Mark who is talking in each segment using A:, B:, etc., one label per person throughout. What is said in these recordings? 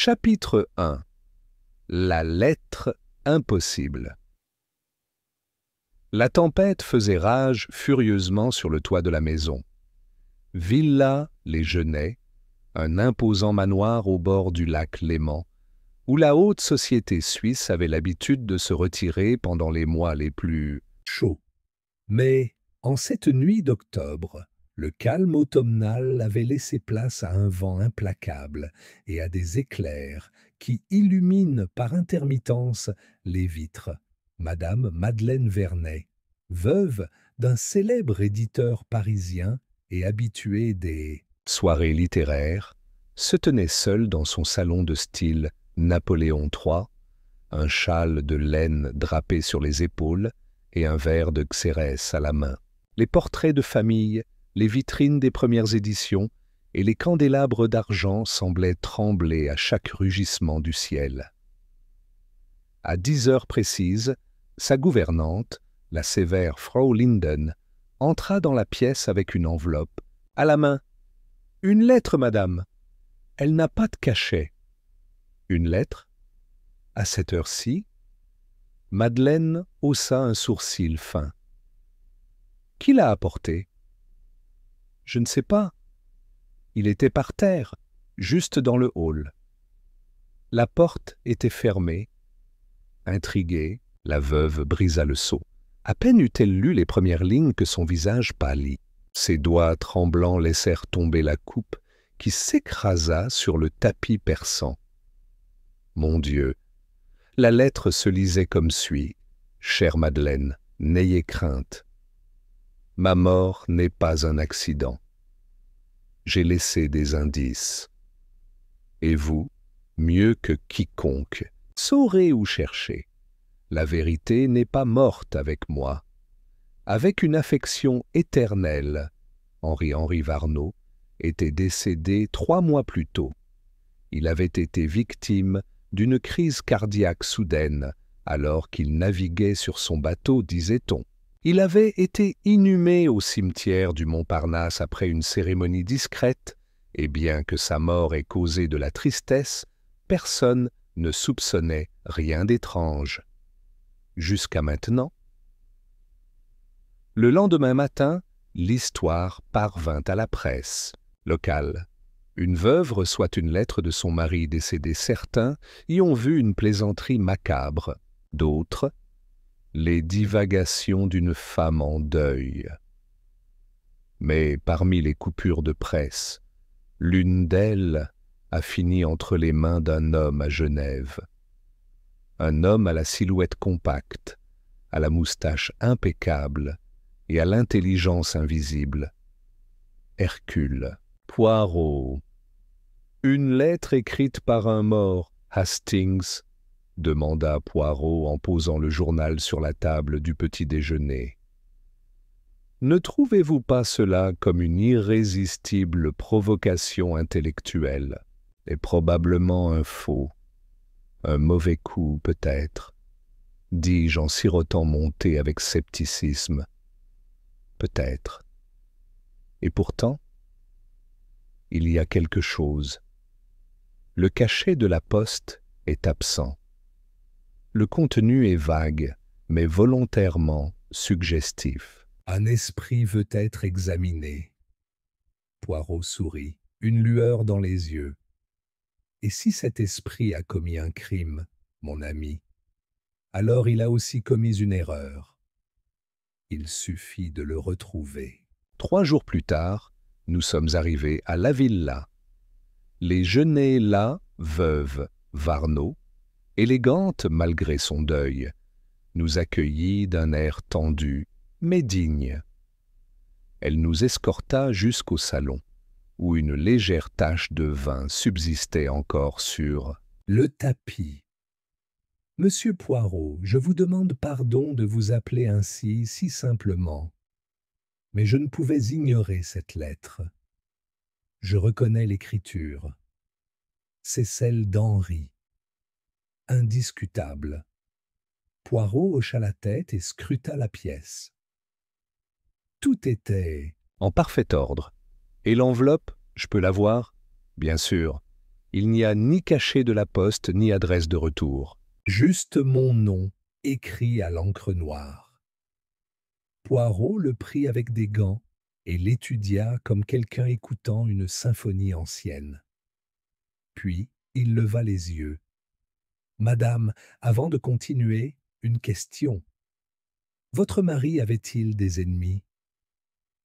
A: Chapitre 1. La lettre impossible. La tempête faisait rage furieusement sur le toit de la maison. Villa les Genêts, un imposant manoir au bord du lac Léman, où la haute société suisse avait l'habitude de se retirer pendant les mois les plus chauds. Mais, en cette nuit d'octobre, le calme automnal avait laissé place à un vent implacable et à des éclairs qui illuminent par intermittence les vitres. Madame Madeleine Vernet, veuve d'un célèbre éditeur parisien et habituée des soirées littéraires, se tenait seule dans son salon de style Napoléon III, un châle de laine drapé sur les épaules et un verre de Xérès à la main. Les portraits de famille, les vitrines des premières éditions et les candélabres d'argent semblaient trembler à chaque rugissement du ciel. À 10 heures précises, sa gouvernante, la sévère Frau Linden, entra dans la pièce avec une enveloppe, à la main. « Une lettre, madame. Elle n'a pas de cachet. »« Une lettre ?» À cette heure-ci, Madeleine haussa un sourcil fin. « Qui l'a apporté ?»« Je ne sais pas. Il était par terre, juste dans le hall. » La porte était fermée. Intriguée, la veuve brisa le sceau. À peine eut-elle lu les premières lignes que son visage pâlit. Ses doigts tremblants laissèrent tomber la coupe qui s'écrasa sur le tapis persan. Mon Dieu! La lettre se lisait comme suit. « Chère Madeleine, n'ayez crainte. Ma mort n'est pas un accident. J'ai laissé des indices. Et vous, mieux que quiconque, saurez où chercher. La vérité n'est pas morte avec moi. Avec une affection éternelle, Henri Varnaud était décédé 3 mois plus tôt. Il avait été victime d'une crise cardiaque soudaine, alors qu'il naviguait sur son bateau, disait-on. Il avait été inhumé au cimetière du Montparnasse après une cérémonie discrète, et bien que sa mort ait causé de la tristesse, personne ne soupçonnait rien d'étrange. Jusqu'à maintenant. Le lendemain matin, l'histoire parvint à la presse locale. Une veuve reçoit une lettre de son mari décédé. Certains y ont vu une plaisanterie macabre, d'autres, les divagations d'une femme en deuil. Mais parmi les coupures de presse, l'une d'elles a fini entre les mains d'un homme à Genève. Un homme à la silhouette compacte, à la moustache impeccable et à l'intelligence invisible. Hercule Poirot. Une lettre écrite par un mort, Hastings, demanda Poirot en posant le journal sur la table du petit-déjeuner. Ne trouvez-vous pas cela comme une irrésistible provocation intellectuelle, et probablement un faux, un mauvais coup peut-être, dis-je en sirotant mon thé avec scepticisme. Peut-être. Et pourtant, il y a quelque chose. Le cachet de la poste est absent. Le contenu est vague, mais volontairement suggestif. Un esprit veut être examiné. Poirot sourit, une lueur dans les yeux. Et si cet esprit a commis un crime, mon ami, alors il a aussi commis une erreur. Il suffit de le retrouver. 3 jours plus tard, nous sommes arrivés à la villa. Les Genêts là, veuve Varnaud, élégante malgré son deuil, nous accueillit d'un air tendu, mais digne. Elle nous escorta jusqu'au salon, où une légère tache de vin subsistait encore sur le tapis. « Monsieur Poirot, je vous demande pardon de vous appeler ainsi si simplement. Mais je ne pouvais ignorer cette lettre. Je reconnais l'écriture. C'est celle d'Henri. Indiscutable. » Poirot hocha la tête et scruta la pièce. Tout était en parfait ordre. Et l'enveloppe, je peux la voir ? Bien sûr. Il n'y a ni cachet de la poste ni adresse de retour.
B: Juste mon nom, écrit à l'encre noire. Poirot le prit avec des gants et l'étudia comme quelqu'un écoutant une symphonie ancienne. Puis il leva les yeux. Madame, avant de continuer, une question. Votre mari avait-il des ennemis?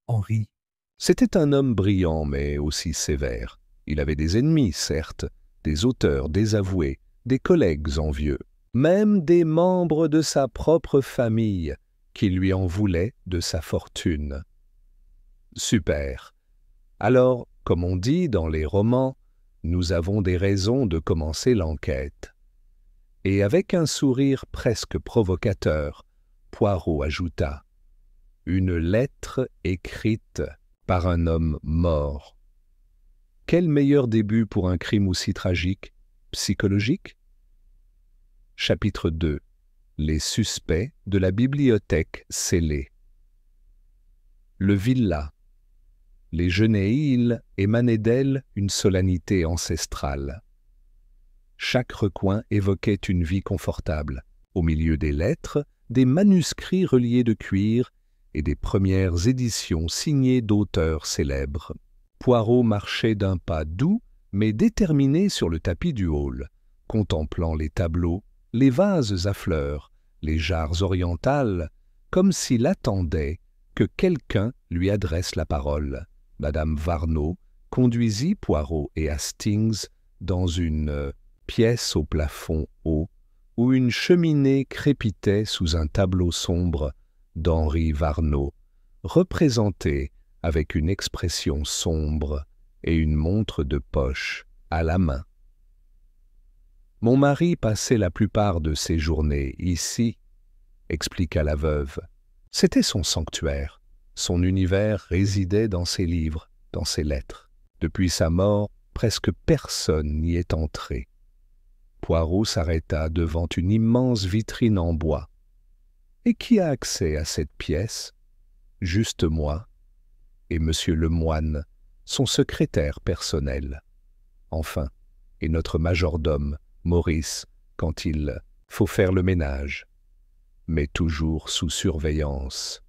B: Henri.
A: C'était un homme brillant mais aussi sévère. Il avait des ennemis, certes, des auteurs désavoués, des collègues envieux, même des membres de sa propre famille qui lui en voulaient de sa fortune. Super. Alors, comme on dit dans les romans, nous avons des raisons de commencer l'enquête. Et avec un sourire presque provocateur, Poirot ajouta « Une lettre écrite par un homme mort. » Quel meilleur début pour un crime aussi tragique, psychologique? Chapitre 2. Les suspects de la bibliothèque scellée. Le villa. Les genêts îles émanaient d'elle une solennité ancestrale. Chaque recoin évoquait une vie confortable. Au milieu des lettres, des manuscrits reliés de cuir et des premières éditions signées d'auteurs célèbres. Poirot marchait d'un pas doux, mais déterminé sur le tapis du hall, contemplant les tableaux, les vases à fleurs, les jarres orientales, comme s'il attendait que quelqu'un lui adresse la parole. Madame Varneau conduisit Poirot et Hastings dans une pièce au plafond haut, où une cheminée crépitait sous un tableau sombre d'Henri Varneau, représenté avec une expression sombre et une montre de poche à la main. Mon mari passait la plupart de ses journées ici, expliqua la veuve. C'était son sanctuaire. Son univers résidait dans ses livres, dans ses lettres. Depuis sa mort, presque personne n'y est entré. Poirot s'arrêta devant une immense vitrine en bois. Et qui a accès à cette pièce? Juste moi et Monsieur Lemoine, son secrétaire personnel. Enfin, et notre majordome, Maurice, quand il faut faire le ménage, mais toujours sous surveillance.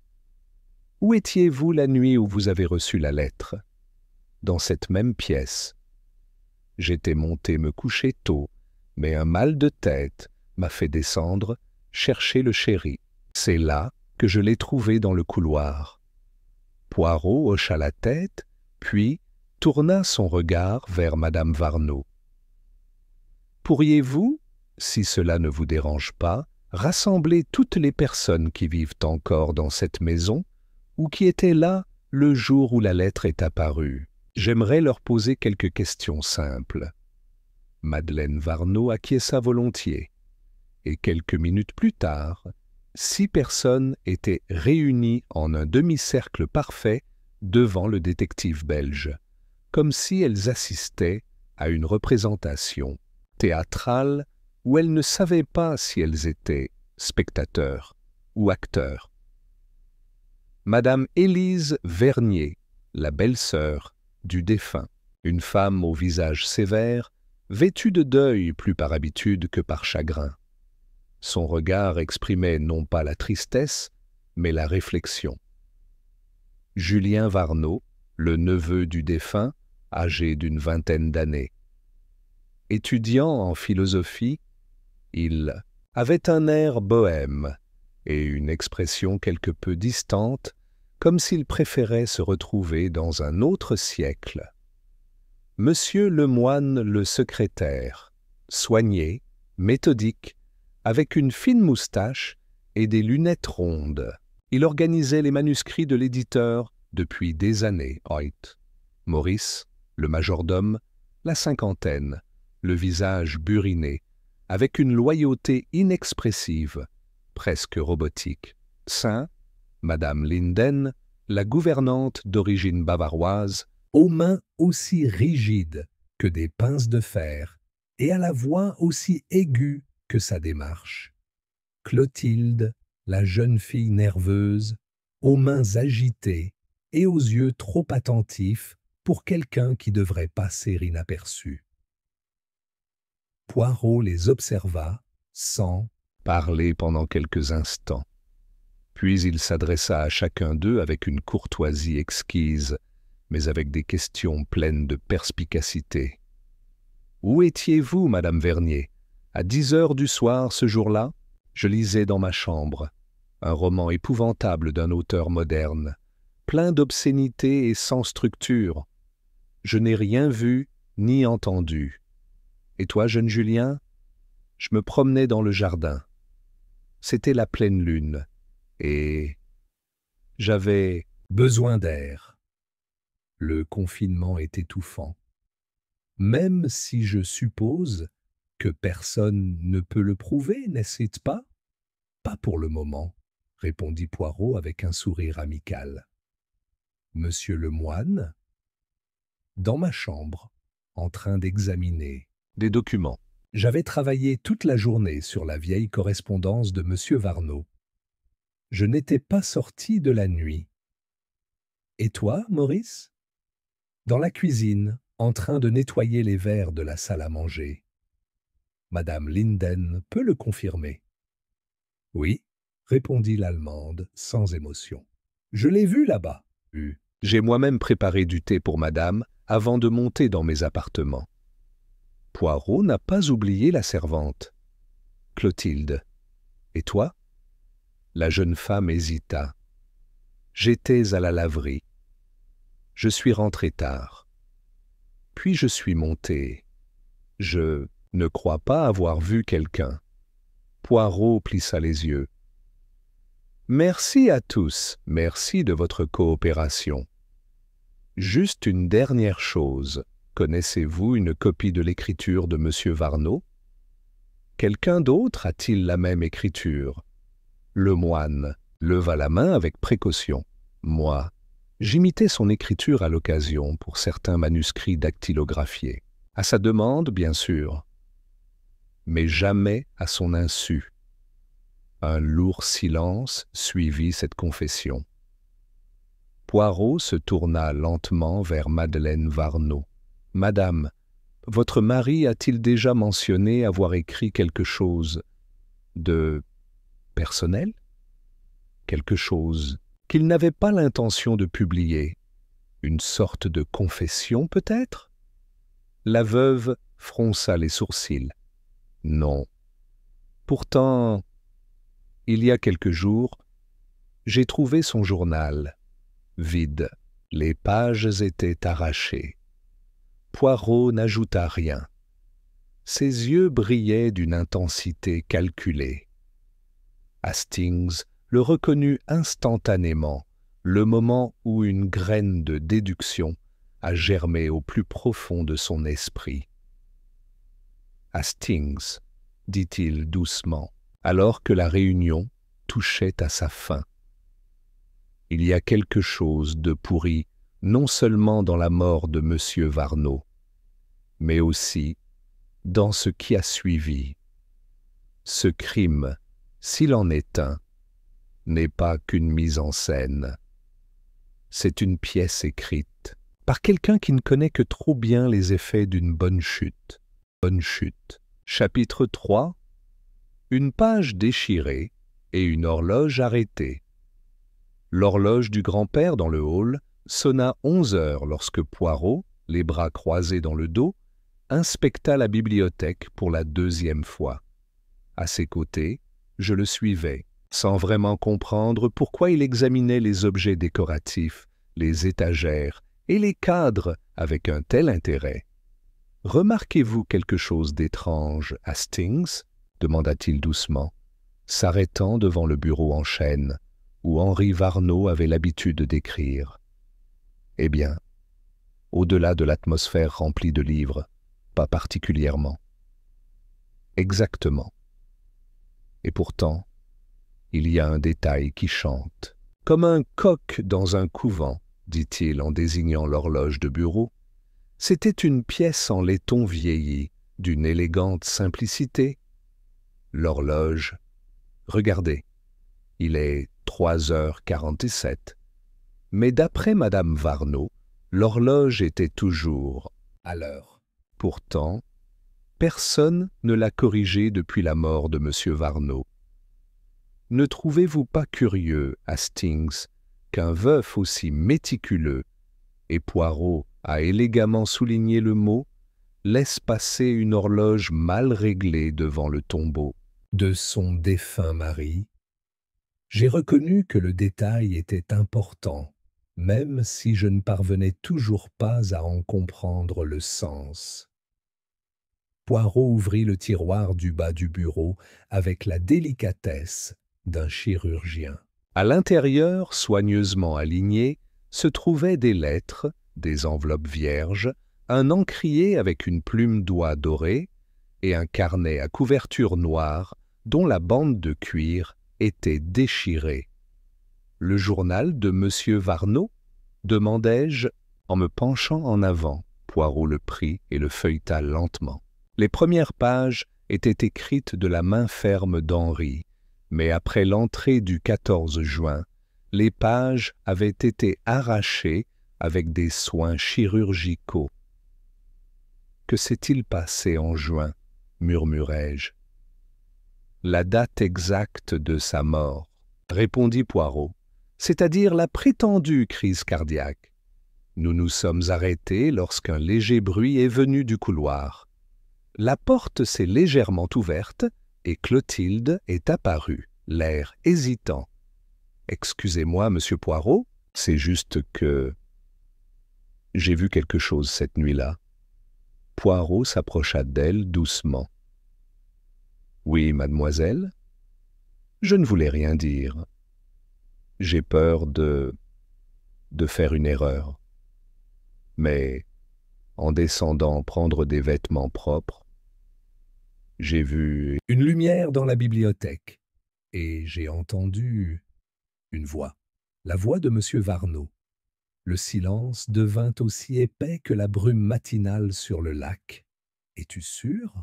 A: Où étiez-vous la nuit où vous avez reçu la lettre? Dans cette même pièce. J'étais monté me coucher tôt, mais un mal de tête m'a fait descendre, chercher le chéri. C'est là que je l'ai trouvé dans le couloir. Poirot hocha la tête, puis tourna son regard vers madame Varneau. Pourriez-vous, si cela ne vous dérange pas, rassembler toutes les personnes qui vivent encore dans cette maison ou qui étaient là le jour où la lettre est apparue? J'aimerais leur poser quelques questions simples. Madeleine Varneau acquiesça volontiers, et quelques minutes plus tard, 6 personnes étaient réunies en un demi-cercle parfait devant le détective belge, comme si elles assistaient à une représentation théâtrale où elles ne savaient pas si elles étaient spectateurs ou acteurs. Madame Élise Vernier, la belle-sœur du défunt, une femme au visage sévère, vêtue de deuil plus par habitude que par chagrin. Son regard exprimait non pas la tristesse, mais la réflexion. Julien Varneau, le neveu du défunt, âgé d'une vingtaine d'années. Étudiant en philosophie, il avait un air bohème et une expression quelque peu distante, comme s'il préférait se retrouver dans un autre siècle. Monsieur Lemoine le secrétaire, soigné, méthodique, avec une fine moustache et des lunettes rondes. Il organisait les manuscrits de l'éditeur depuis des années. Maurice, le majordome, la cinquantaine, le visage buriné, avec une loyauté inexpressive, presque robotique. Saint, Madame Linden, la gouvernante d'origine bavaroise, aux mains aussi rigides que des pinces de fer et à la voix aussi aiguë que sa démarche. Clotilde, la jeune fille nerveuse, aux mains agitées et aux yeux trop attentifs pour quelqu'un qui devrait passer inaperçu.
B: Poirot les observa sans
A: parler pendant quelques instants. Puis il s'adressa à chacun d'eux avec une courtoisie exquise, mais avec des questions pleines de perspicacité. « Où étiez-vous, Madame Vernier? À 10 heures du soir ce jour-là? Je lisais dans ma chambre. Un roman épouvantable d'un auteur moderne, plein d'obscénités et sans structure. Je n'ai rien vu ni entendu. Et toi, jeune Julien? Je me promenais dans le jardin. C'était la pleine lune, et j'avais
B: besoin d'air. Le confinement est étouffant. Même si je suppose que personne ne peut le prouver, n'est-ce pas? Pas pour le moment, répondit Poirot avec un sourire amical. Monsieur le moine? Dans ma chambre, en train d'examiner
A: des documents.
B: J'avais travaillé toute la journée sur la vieille correspondance de monsieur Varneau. Je n'étais pas sorti de la nuit. Et toi, Maurice? Dans la cuisine, en train de nettoyer les verres de la salle à manger. Madame Linden peut le confirmer. Oui, répondit l'Allemande sans émotion. Je l'ai vu là-bas.
A: J'ai moi-même préparé du thé pour madame avant de monter dans mes appartements. Poirot n'a pas oublié la servante. Clotilde. Et toi? La jeune femme hésita. J'étais à la laverie. Je suis rentré tard. Puis je suis monté. Je ne crois pas avoir vu quelqu'un. Poirot plissa les yeux. Merci à tous, merci de votre coopération. Juste une dernière chose. Connaissez-vous une copie de l'écriture de monsieur Varneau? Quelqu'un d'autre a-t-il la même écriture? Le moine leva la main avec précaution. Moi, j'imitais son écriture à l'occasion pour certains manuscrits dactylographiés. À sa demande, bien sûr, mais jamais à son insu. Un lourd silence suivit cette confession. Poirot se tourna lentement vers Madeleine Varneau. « Madame, votre mari a-t-il déjà mentionné avoir écrit quelque chose de personnel? Quelque chose qu'il n'avait pas l'intention de publier? Une sorte de confession, peut-être » La veuve fronça les sourcils. « Non. Pourtant, il y a quelques jours, j'ai trouvé son journal, vide. Les pages étaient arrachées. » Poirot n'ajouta rien. Ses yeux brillaient d'une intensité calculée. Hastings le reconnut instantanément, le moment où une graine de déduction a germé au plus profond de son esprit. « Hastings, dit-il doucement, alors que la réunion touchait à sa fin. Il y a quelque chose de pourri non seulement dans la mort de monsieur Varneau, mais aussi dans ce qui a suivi. Ce crime, s'il en est un, n'est pas qu'une mise en scène. C'est une pièce écrite par quelqu'un qui ne connaît que trop bien les effets d'une bonne chute. Bonne chute. Chapitre 3. Une page déchirée et une horloge arrêtée. L'horloge du grand-père dans le hall sonna 11 heures lorsque Poirot, les bras croisés dans le dos, inspecta la bibliothèque pour la 2e fois. À ses côtés, je le suivais, sans vraiment comprendre pourquoi il examinait les objets décoratifs, les étagères et les cadres avec un tel intérêt. « Remarquez-vous quelque chose d'étrange, Hastings » demanda-t-il doucement, s'arrêtant devant le bureau en chêne, où Henri Varneau avait l'habitude d'écrire. Eh bien, au-delà de l'atmosphère remplie de livres, pas particulièrement. Exactement. Et pourtant, il y a un détail qui chante. Comme un coq dans un couvent, dit-il en désignant l'horloge de bureau. C'était une pièce en laiton vieilli, d'une élégante simplicité. L'horloge, regardez, il est 3h47. Mais d'après madame Varneau, l'horloge était toujours à l'heure. Pourtant, personne ne l'a corrigé depuis la mort de M. Varno. Ne trouvez-vous pas curieux, Hastings, qu'un veuf aussi méticuleux, et Poirot a élégamment souligné le mot, laisse passer une horloge mal réglée devant le tombeau
B: de son défunt mari? J'ai reconnu que le détail était important, même si je ne parvenais toujours pas à en comprendre le sens. Poirot ouvrit le tiroir du bas du bureau avec la délicatesse d'un chirurgien.
A: À l'intérieur, soigneusement alignées, se trouvaient des lettres, des enveloppes vierges, un encrier avec une plume d'oie dorée et un carnet à couverture noire dont la bande de cuir était déchirée. « Le journal de M. Varno ?» demandai-je en me penchant en avant. Poirot le prit et le feuilleta lentement. Les premières pages étaient écrites de la main ferme d'Henri, mais après l'entrée du 14 juin, les pages avaient été arrachées avec des soins chirurgicaux. « Que s'est-il passé en juin ?» murmurai-je. « La date exacte de sa mort, » répondit Poirot, « c'est-à-dire la prétendue crise cardiaque. Nous nous sommes arrêtés lorsqu'un léger bruit est venu du couloir. La porte s'est légèrement ouverte et Clotilde est apparue, l'air hésitant. « Excusez-moi, monsieur Poirot, c'est juste que... j'ai vu quelque chose cette nuit-là. » Poirot s'approcha d'elle doucement. « Oui, mademoiselle. Je ne voulais rien dire. J'ai peur de faire une erreur. Mais, en descendant prendre des vêtements propres, j'ai vu
B: une lumière dans la bibliothèque et j'ai entendu une voix, la voix de M. Varno. Le silence devint aussi épais que la brume matinale sur le lac. Es-tu sûr?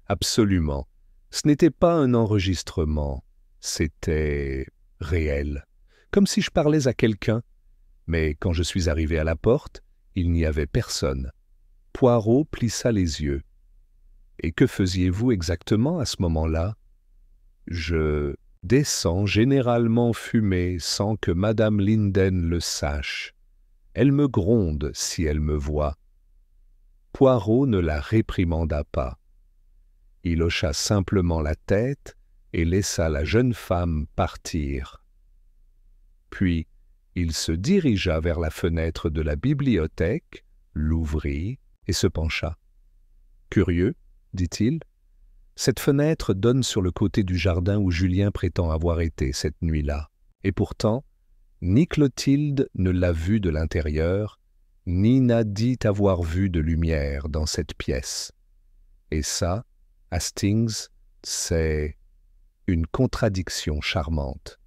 A: Absolument. Ce n'était pas un enregistrement, c'était réel, comme si je parlais à quelqu'un. Mais quand je suis arrivé à la porte, il n'y avait personne. Poirot plissa les yeux. « Et que faisiez-vous exactement à ce moment-là » ? « Je descends généralement fumer sans que Madame Linden le sache. Elle me gronde si elle me voit. » Poirot ne la réprimanda pas. Il hocha simplement la tête et laissa la jeune femme partir. Puis, il se dirigea vers la fenêtre de la bibliothèque, l'ouvrit et se pencha. « Curieux, dit-il, cette fenêtre donne sur le côté du jardin où Julien prétend avoir été cette nuit-là. Et pourtant, ni Clotilde ne l'a vu de l'intérieur, ni n'a dit avoir vu de lumière dans cette pièce. Et ça, Hastings, c'est une contradiction charmante. »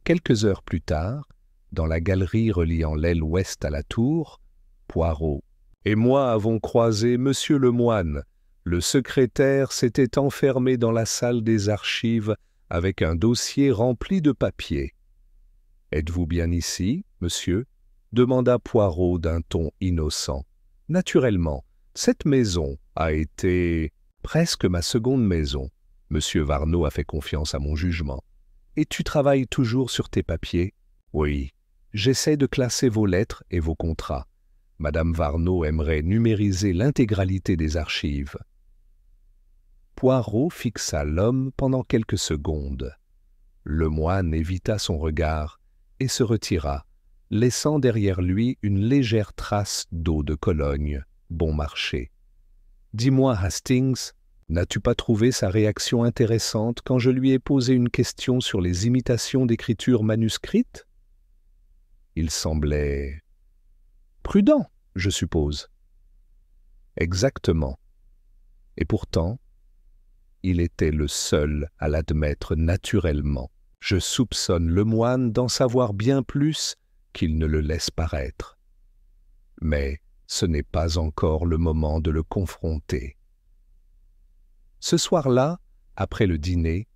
A: Quelques heures plus tard, dans la galerie reliant l'aile ouest à la tour, Poirot et moi avons croisé Monsieur le Moine. Le secrétaire s'était enfermé dans la salle des archives avec un dossier rempli de papiers. « Êtes-vous bien ici, monsieur ?» demanda Poirot d'un ton innocent. « Naturellement, cette maison a été presque ma seconde maison. Monsieur Varno a fait confiance à mon jugement. Et tu travailles toujours sur tes papiers ? » ?»« Oui, j'essaie de classer vos lettres et vos contrats. Madame Varno aimerait numériser l'intégralité des archives. » Poirot fixa l'homme pendant quelques secondes. Le moine évita son regard et se retira, laissant derrière lui une légère trace d'eau de Cologne, bon marché. « Dis-moi, Hastings, n'as-tu pas trouvé sa réaction intéressante quand je lui ai posé une question sur les imitations d'écriture manuscrite ?» Il semblait prudent, je suppose. Exactement. Et pourtant, il était le seul à l'admettre naturellement. Je soupçonne le moine d'en savoir bien plus qu'il ne le laisse paraître. Mais ce n'est pas encore le moment de le confronter. Ce soir-là, après le dîner,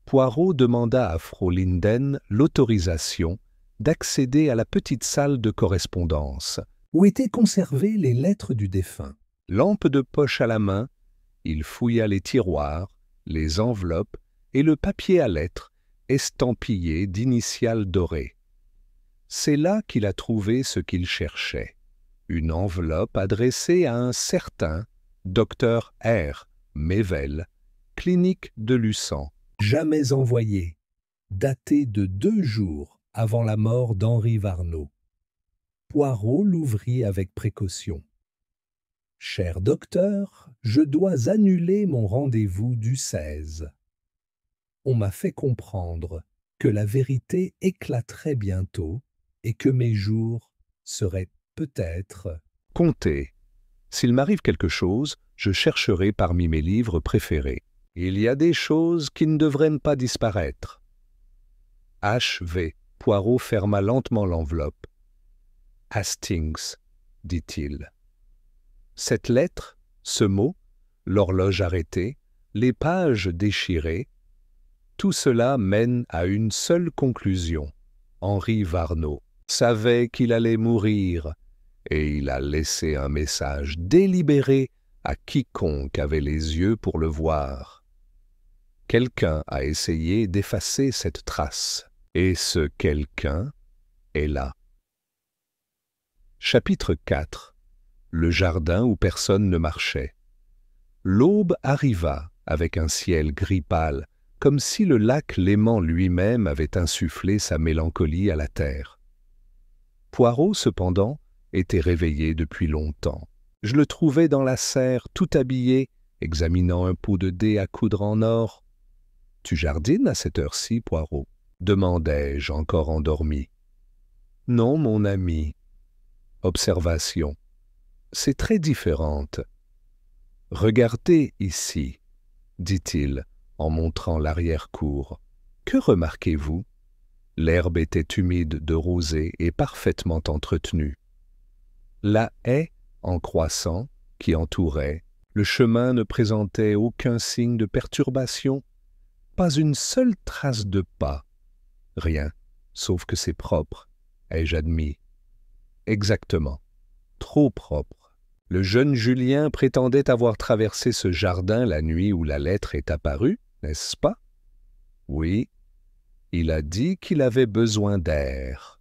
A: Poirot demanda à Frau Linden l'autorisation d'accéder à la petite salle de correspondance,
B: où étaient conservées les lettres du défunt.
A: Lampe de poche à la main, Il fouilla les tiroirs, les enveloppes et le papier à lettres, estampillé d'initiales dorées. C'est là qu'il a trouvé ce qu'il cherchait, une enveloppe adressée à un certain Dr R. Mével, clinique de Luçon.
B: Jamais envoyé, daté de 2 jours avant la mort d'Henri Varnaud. Poirot l'ouvrit avec précaution. Cher docteur, je dois annuler mon rendez-vous du 16. On m'a fait comprendre que la vérité éclaterait bientôt et que mes jours seraient peut-être...
A: Comptez. S'il m'arrive quelque chose, je chercherai parmi mes livres préférés. Il y a des choses qui ne devraient pas disparaître. H.V. Poirot ferma lentement l'enveloppe. Hastings, dit-il. Cette lettre, ce mot, l'horloge arrêtée, les pages déchirées, tout cela mène à une seule conclusion. Henri Varnaud savait qu'il allait mourir et il a laissé un message délibéré à quiconque avait les yeux pour le voir. Quelqu'un a essayé d'effacer cette trace, et ce quelqu'un est là. Chapitre 4. Le jardin où personne ne marchait. L'aube arriva avec un ciel gris pâle, comme si le lac Léman lui-même avait insufflé sa mélancolie à la terre. Poirot, cependant, était réveillé depuis longtemps. Je le trouvais dans la serre, tout habillé, examinant un pot de dés à coudre en or. « Tu jardines à cette heure-ci, Poirot ?» demandai-je, encore endormi. « Non, mon ami. » Observation. C'est très différente. « Regardez ici, » dit-il, en montrant l'arrière-cour. « Que remarquez-vous » L'herbe était humide de rosée et parfaitement entretenue. La haie, en croissant, qui entourait, le chemin ne présentait aucun signe de perturbation, pas une seule trace de pas. Rien, sauf que c'est propre, ai-je admis. Exactement, trop propre. Le jeune Julien prétendait avoir traversé ce jardin la nuit où la lettre est apparue, n'est-ce pas? Oui, il a dit qu'il avait besoin d'air.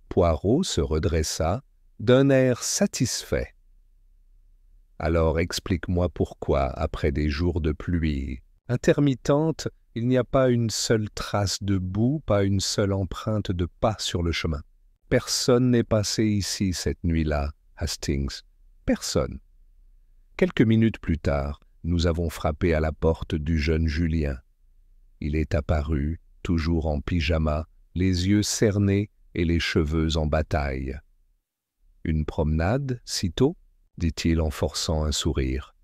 A: Poirot se redressa d'un air satisfait. Alors explique-moi pourquoi, après des jours de pluie intermittente, il n'y a pas une seule trace de boue, pas une seule empreinte de pas sur le chemin. Personne n'est passé ici cette nuit-là, Hastings. Personne. Quelques minutes plus tard, nous avons frappé à la porte du jeune Julien. Il est apparu, toujours en pyjama, les yeux cernés et les cheveux en bataille. « Une promenade, sitôt ?» dit-il en forçant un sourire.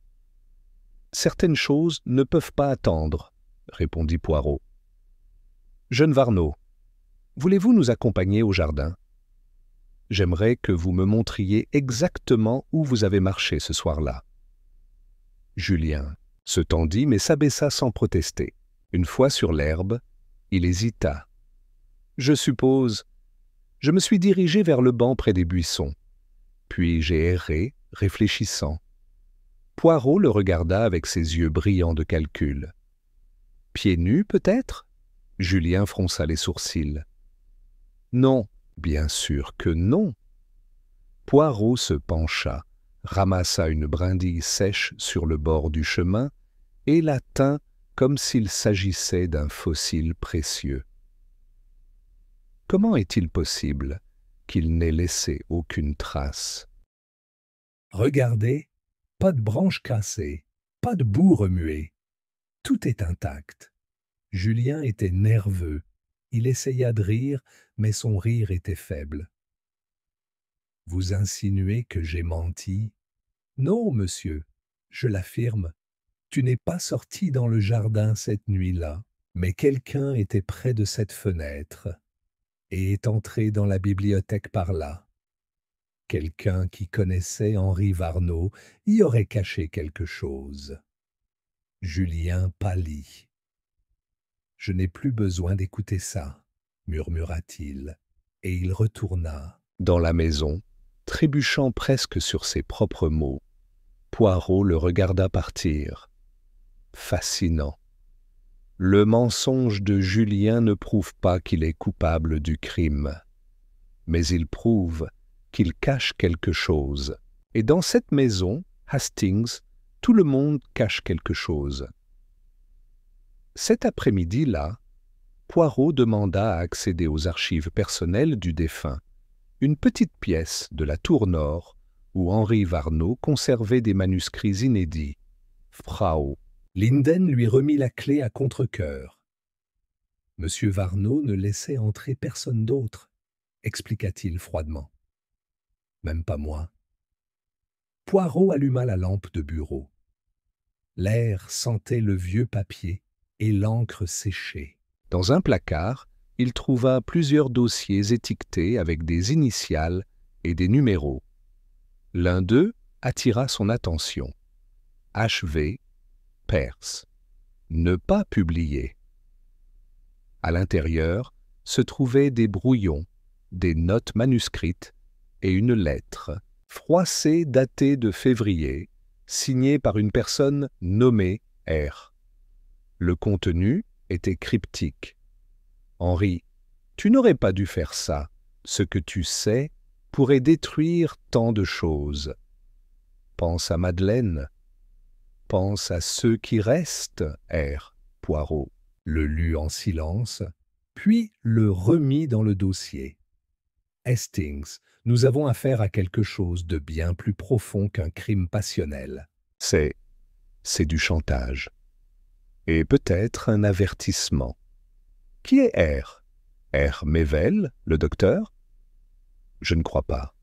A: « Certaines choses ne peuvent pas attendre, » répondit Poirot. « Jeune Varnaud, voulez-vous nous accompagner au jardin? J'aimerais que vous me montriez exactement où vous avez marché ce soir-là. » Julien se tendit mais s'abaissa sans protester. Une fois sur l'herbe, il hésita. « Je suppose. Je me suis dirigé vers le banc près des buissons. Puis j'ai erré, réfléchissant. » Poirot le regarda avec ses yeux brillants de calcul. « Pieds nus, peut-être » Julien fronça les sourcils. « Non, bien sûr que non. » Poirot se pencha, ramassa une brindille sèche sur le bord du chemin et la tint comme s'il s'agissait d'un fossile précieux. Comment est-il possible qu'il n'ait laissé aucune trace?
B: Regardez, pas de branche cassée, pas de bout remué. Tout est intact. Julien était nerveux. Il essaya de rire, mais son rire était faible. Vous insinuez que j'ai menti? Non, monsieur, je l'affirme. Tu n'es pas sorti dans le jardin cette nuit-là, mais quelqu'un était près de cette fenêtre et est entré dans la bibliothèque par là. Quelqu'un qui connaissait Henri Varnaud y aurait caché quelque chose. Julien pâlit. « Je n'ai plus besoin d'écouter ça, » murmura-t-il, et il retourna
A: dans la maison, trébuchant presque sur ses propres mots. Poirot le regarda partir. Fascinant. Le mensonge de Julien ne prouve pas qu'il est coupable du crime, mais il prouve qu'il cache quelque chose. Et dans cette maison, Hastings, tout le monde cache quelque chose. Cet après-midi-là, Poirot demanda à accéder aux archives personnelles du défunt, une petite pièce de la tour nord où Henri Varneau conservait des manuscrits inédits. Frau.
B: Linden lui remit la clé à contre-cœur. Monsieur Varneau ne laissait entrer personne d'autre, expliqua-t-il froidement. Même pas moi. Poirot alluma la lampe de bureau. L'air sentait le vieux papier et l'encre séchée.
A: Dans un placard, il trouva plusieurs dossiers étiquetés avec des initiales et des numéros. L'un d'eux attira son attention. H.V. Perse. Ne pas publier. À l'intérieur se trouvaient des brouillons, des notes manuscrites et une lettre, froissée datée de février, signée par une personne nommée R. Le contenu était cryptique. « Henri, tu n'aurais pas dû faire ça. Ce que tu sais pourrait détruire tant de choses. Pense à Madeleine. Pense à ceux qui restent, R. Poirot. »
B: Le lut en silence, puis le remit dans le dossier. Hastings, nous avons affaire à quelque chose de bien plus profond qu'un crime passionnel.
A: C'est du chantage. Et peut-être un avertissement. Qui est R? R. Mével, le docteur? Je ne crois pas.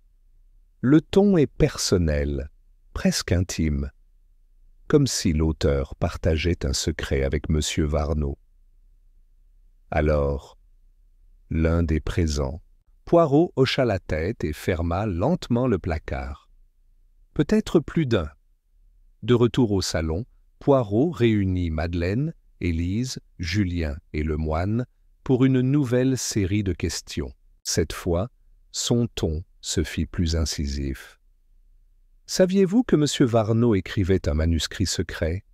A: Le ton est personnel, presque intime, comme si l'auteur partageait un secret avec M. Varneau. Alors, l'un des présents, Poirot hocha la tête et ferma lentement le placard. Peut-être plus d'un. De retour au salon, Poirot réunit Madeleine, Élise, Julien et le moine pour une nouvelle série de questions. Cette fois, son ton se fit plus incisif. « Saviez-vous que M. Varneau écrivait un manuscrit secret ?»«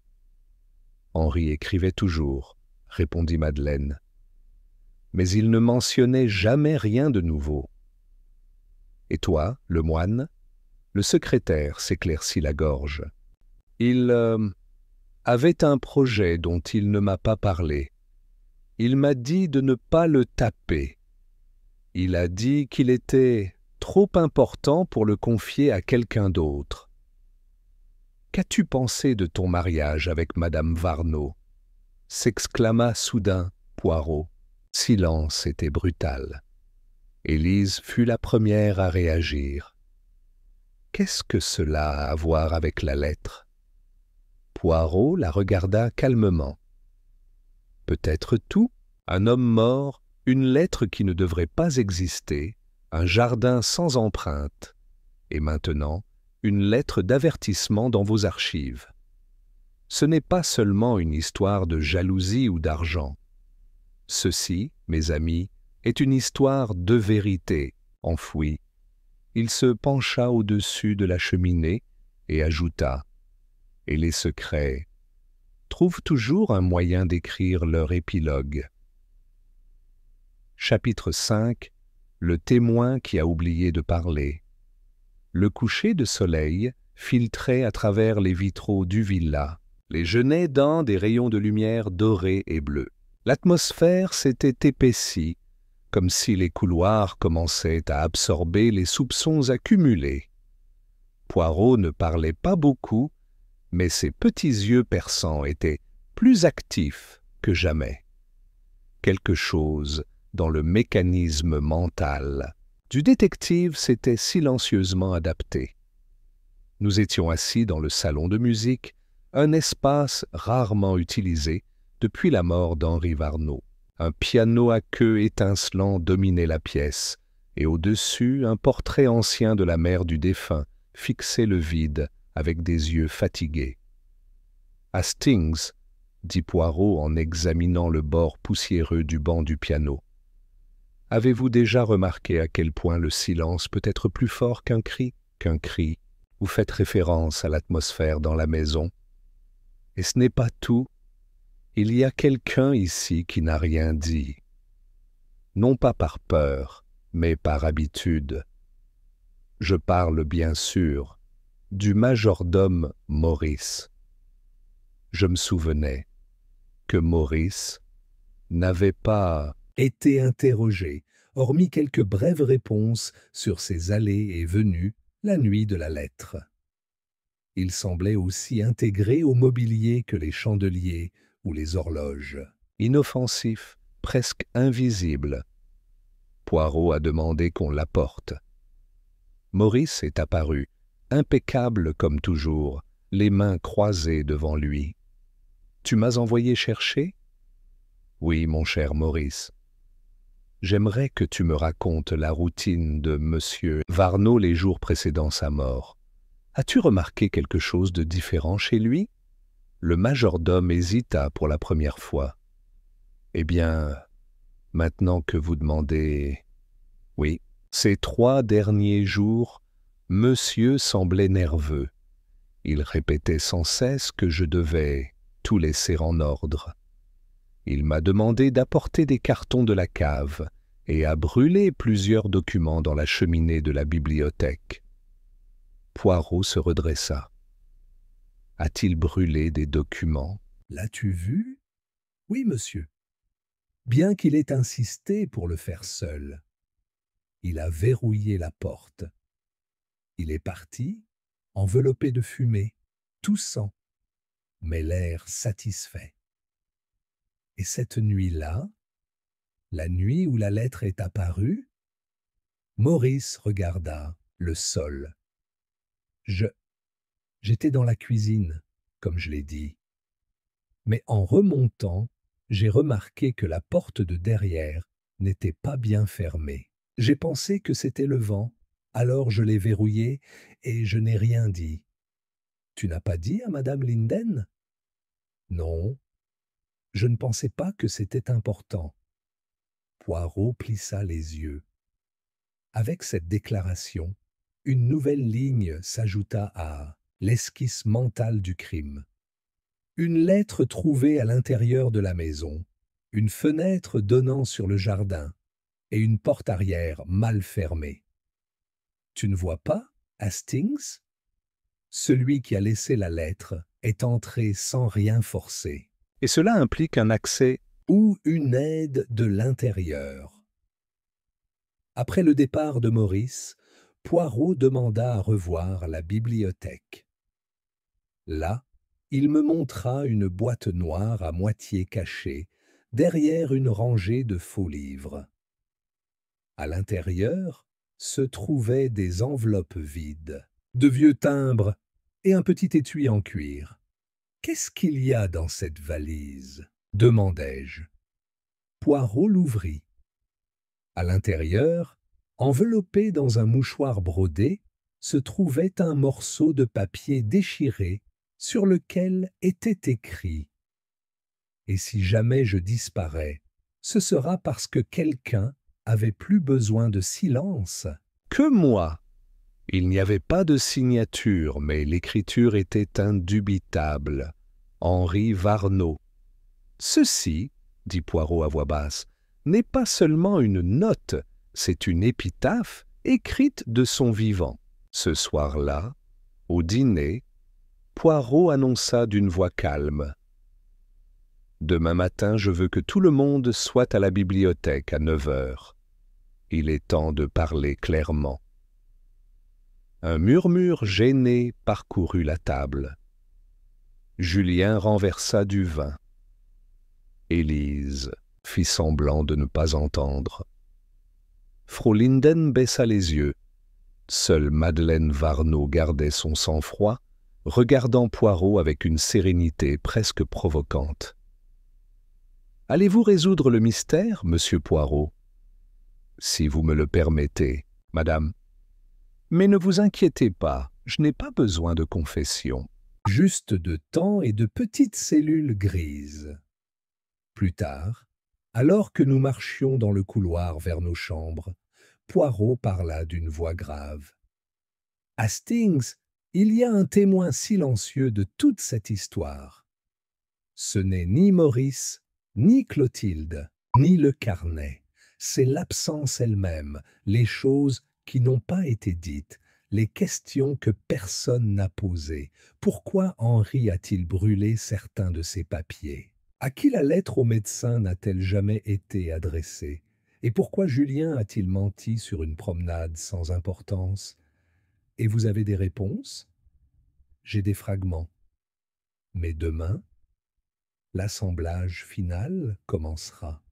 A: Henri écrivait toujours, » répondit Madeleine. « Mais il ne mentionnait jamais rien de nouveau. »« Et toi, le moine ?» Le secrétaire s'éclaircit la gorge. « Il avait un projet dont il ne m'a pas parlé. Il m'a dit de ne pas le taper. Il a dit qu'il était trop important pour le confier à quelqu'un d'autre. Qu'as-tu pensé de ton mariage avec Madame Varneau ?» s'exclama soudain Poirot. Silence était brutal. Élise fut la première à réagir. « Qu'est-ce que cela a à voir avec la lettre ?» Poirot la regarda calmement. « Peut-être tout, un homme mort, une lettre qui ne devrait pas exister, un jardin sans empreinte, et maintenant une lettre d'avertissement dans vos archives. Ce n'est pas seulement une histoire de jalousie ou d'argent. Ceci, mes amis, est une histoire de vérité, enfouie. » Il se pencha au-dessus de la cheminée et ajouta « Et les secrets trouvent toujours un moyen d'écrire leur épilogue. » Chapitre 5. Le témoin qui a oublié de parler. Le coucher de soleil filtrait à travers les vitraux du villa, les genêts dans des rayons de lumière dorés et bleus. L'atmosphère s'était épaissie, comme si les couloirs commençaient à absorber les soupçons accumulés. Poirot ne parlait pas beaucoup, mais ses petits yeux perçants étaient plus actifs que jamais. Quelque chose dans le mécanisme mental du détective s'était silencieusement adapté. Nous étions assis dans le salon de musique, un espace rarement utilisé depuis la mort d'Henri Varneau. Un piano à queue étincelant dominait la pièce, et au-dessus, un portrait ancien de la mère du défunt fixait le vide avec des yeux fatigués. « Hastings, » dit Poirot en examinant le bord poussiéreux du banc du piano. « Avez-vous déjà remarqué à quel point le silence peut être plus fort qu'un cri ? » Vous faites référence à l'atmosphère dans la maison. Et ce n'est pas tout. Il y a quelqu'un ici qui n'a rien dit. Non pas par peur, mais par habitude. Je parle bien sûr du majordome Maurice. Je me souvenais que Maurice n'avait pas
B: été interrogé, hormis quelques brèves réponses sur ses allées et venues la nuit de la lettre. Il semblait aussi intégré au mobilier que les chandeliers ou les horloges.
A: inoffensif, presque invisible. Poirot a demandé qu'on l'apporte. Maurice est apparu, impeccable comme toujours, les mains croisées devant lui. « Tu m'as envoyé chercher ?»« Oui, mon cher Maurice. J'aimerais que tu me racontes la routine de Monsieur Varneau les jours précédant sa mort. As-tu remarqué quelque chose de différent chez lui ?» Le majordome hésita pour la première fois. « Eh bien, maintenant que vous demandez... » « Oui, ces 3 derniers jours, monsieur semblait nerveux. Il répétait sans cesse que je devais tout laisser en ordre. Il m'a demandé d'apporter des cartons de la cave et a brûlé plusieurs documents dans la cheminée de la bibliothèque. » Poirot se redressa. « A-t-il brûlé des documents ?»
B: « L'as-tu vu ?»« Oui, monsieur. Bien qu'il ait insisté pour le faire seul. Il a verrouillé la porte. Il est parti, enveloppé de fumée, toussant, mais l'air satisfait. Et cette nuit-là, la nuit où la lettre est apparue, Maurice regarda le sol. J'étais dans la cuisine, comme je l'ai dit. Mais en remontant, j'ai remarqué que la porte de derrière n'était pas bien fermée. J'ai pensé que c'était le vent, alors je l'ai verrouillée et je n'ai rien dit. Tu n'as pas dit à Madame Linden? Non, je ne pensais pas que c'était important. Poirot plissa les yeux. Avec cette déclaration, une nouvelle ligne s'ajouta à l'esquisse mentale du crime. Une lettre trouvée à l'intérieur de la maison, une fenêtre donnant sur le jardin et une porte arrière mal fermée. Tu ne vois pas, Hastings? Celui qui a laissé la lettre est entré sans rien forcer.
A: Et cela implique un accès
B: Ou une aide de l'intérieur. Après le départ de Maurice, Poirot demanda à revoir la bibliothèque. Là, il me montra une boîte noire à moitié cachée, derrière une rangée de faux livres. À l'intérieur se trouvaient des enveloppes vides, de vieux timbres et un petit étui en cuir. « Qu'est-ce qu'il y a dans cette valise ?» demandai-je. Poirot l'ouvrit. À l'intérieur, enveloppé dans un mouchoir brodé, se trouvait un morceau de papier déchiré sur lequel était écrit « Et si jamais je disparais, ce sera parce que quelqu'un avait plus besoin de silence. »
A: que moi. Il n'y avait pas de signature, mais l'écriture était indubitable. Henri Varneau. Ceci, dit Poirot à voix basse, n'est pas seulement une note, c'est une épitaphe écrite de son vivant. Ce soir-là, au dîner, Poirot annonça d'une voix calme. « Demain matin, je veux que tout le monde soit à la bibliothèque à 9 heures. Il est temps de parler clairement. » Un murmure gêné parcourut la table. Julien renversa du vin. Élise fit semblant de ne pas entendre. Frau Linden baissa les yeux. Seule Madeleine Varneau gardait son sang-froid, regardant Poirot avec une sérénité presque provocante. « Allez-vous résoudre le mystère, monsieur Poirot ?»« Si vous me le permettez, madame. Mais ne vous inquiétez pas, je n'ai pas besoin de confession. »
B: Juste de temps et de petites cellules grises. Plus tard, alors que nous marchions dans le couloir vers nos chambres, Poirot parla d'une voix grave. « Hastings, Il y a un témoin silencieux de toute cette histoire. Ce n'est ni Maurice, ni Clotilde, ni le carnet. C'est l'absence elle-même, les choses qui n'ont pas été dites, les questions que personne n'a posées. Pourquoi Henri a-t-il brûlé certains de ses papiers? À qui la lettre au médecin n'a-t-elle jamais été adressée? Et pourquoi Julien a-t-il menti sur une promenade sans importance? Et vous avez des réponses? J'ai des fragments. Mais demain, l'assemblage final commencera.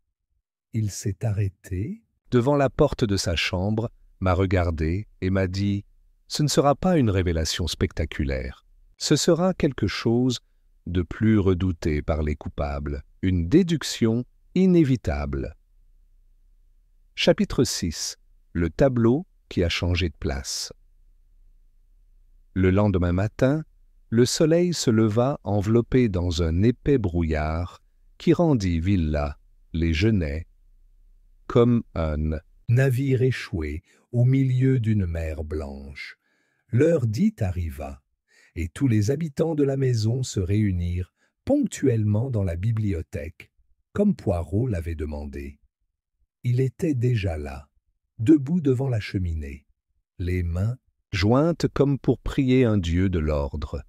B: Il s'est arrêté.
A: Devant la porte de sa chambre, m'a regardé et m'a dit « Ce ne sera pas une révélation spectaculaire. Ce sera quelque chose de plus redouté par les coupables, une déduction inévitable. » Chapitre 6. Le tableau qui a changé de place. Le lendemain matin, le soleil se leva enveloppé dans un épais brouillard qui rendit Villa, les Genêts, comme un
B: Navire échoué au milieu d'une mer blanche. L'heure dite arriva, et tous les habitants de la maison se réunirent ponctuellement dans la bibliothèque, comme Poirot l'avait demandé. Il était déjà là, debout devant la cheminée, les mains
A: jointes comme pour prier un dieu de l'ordre.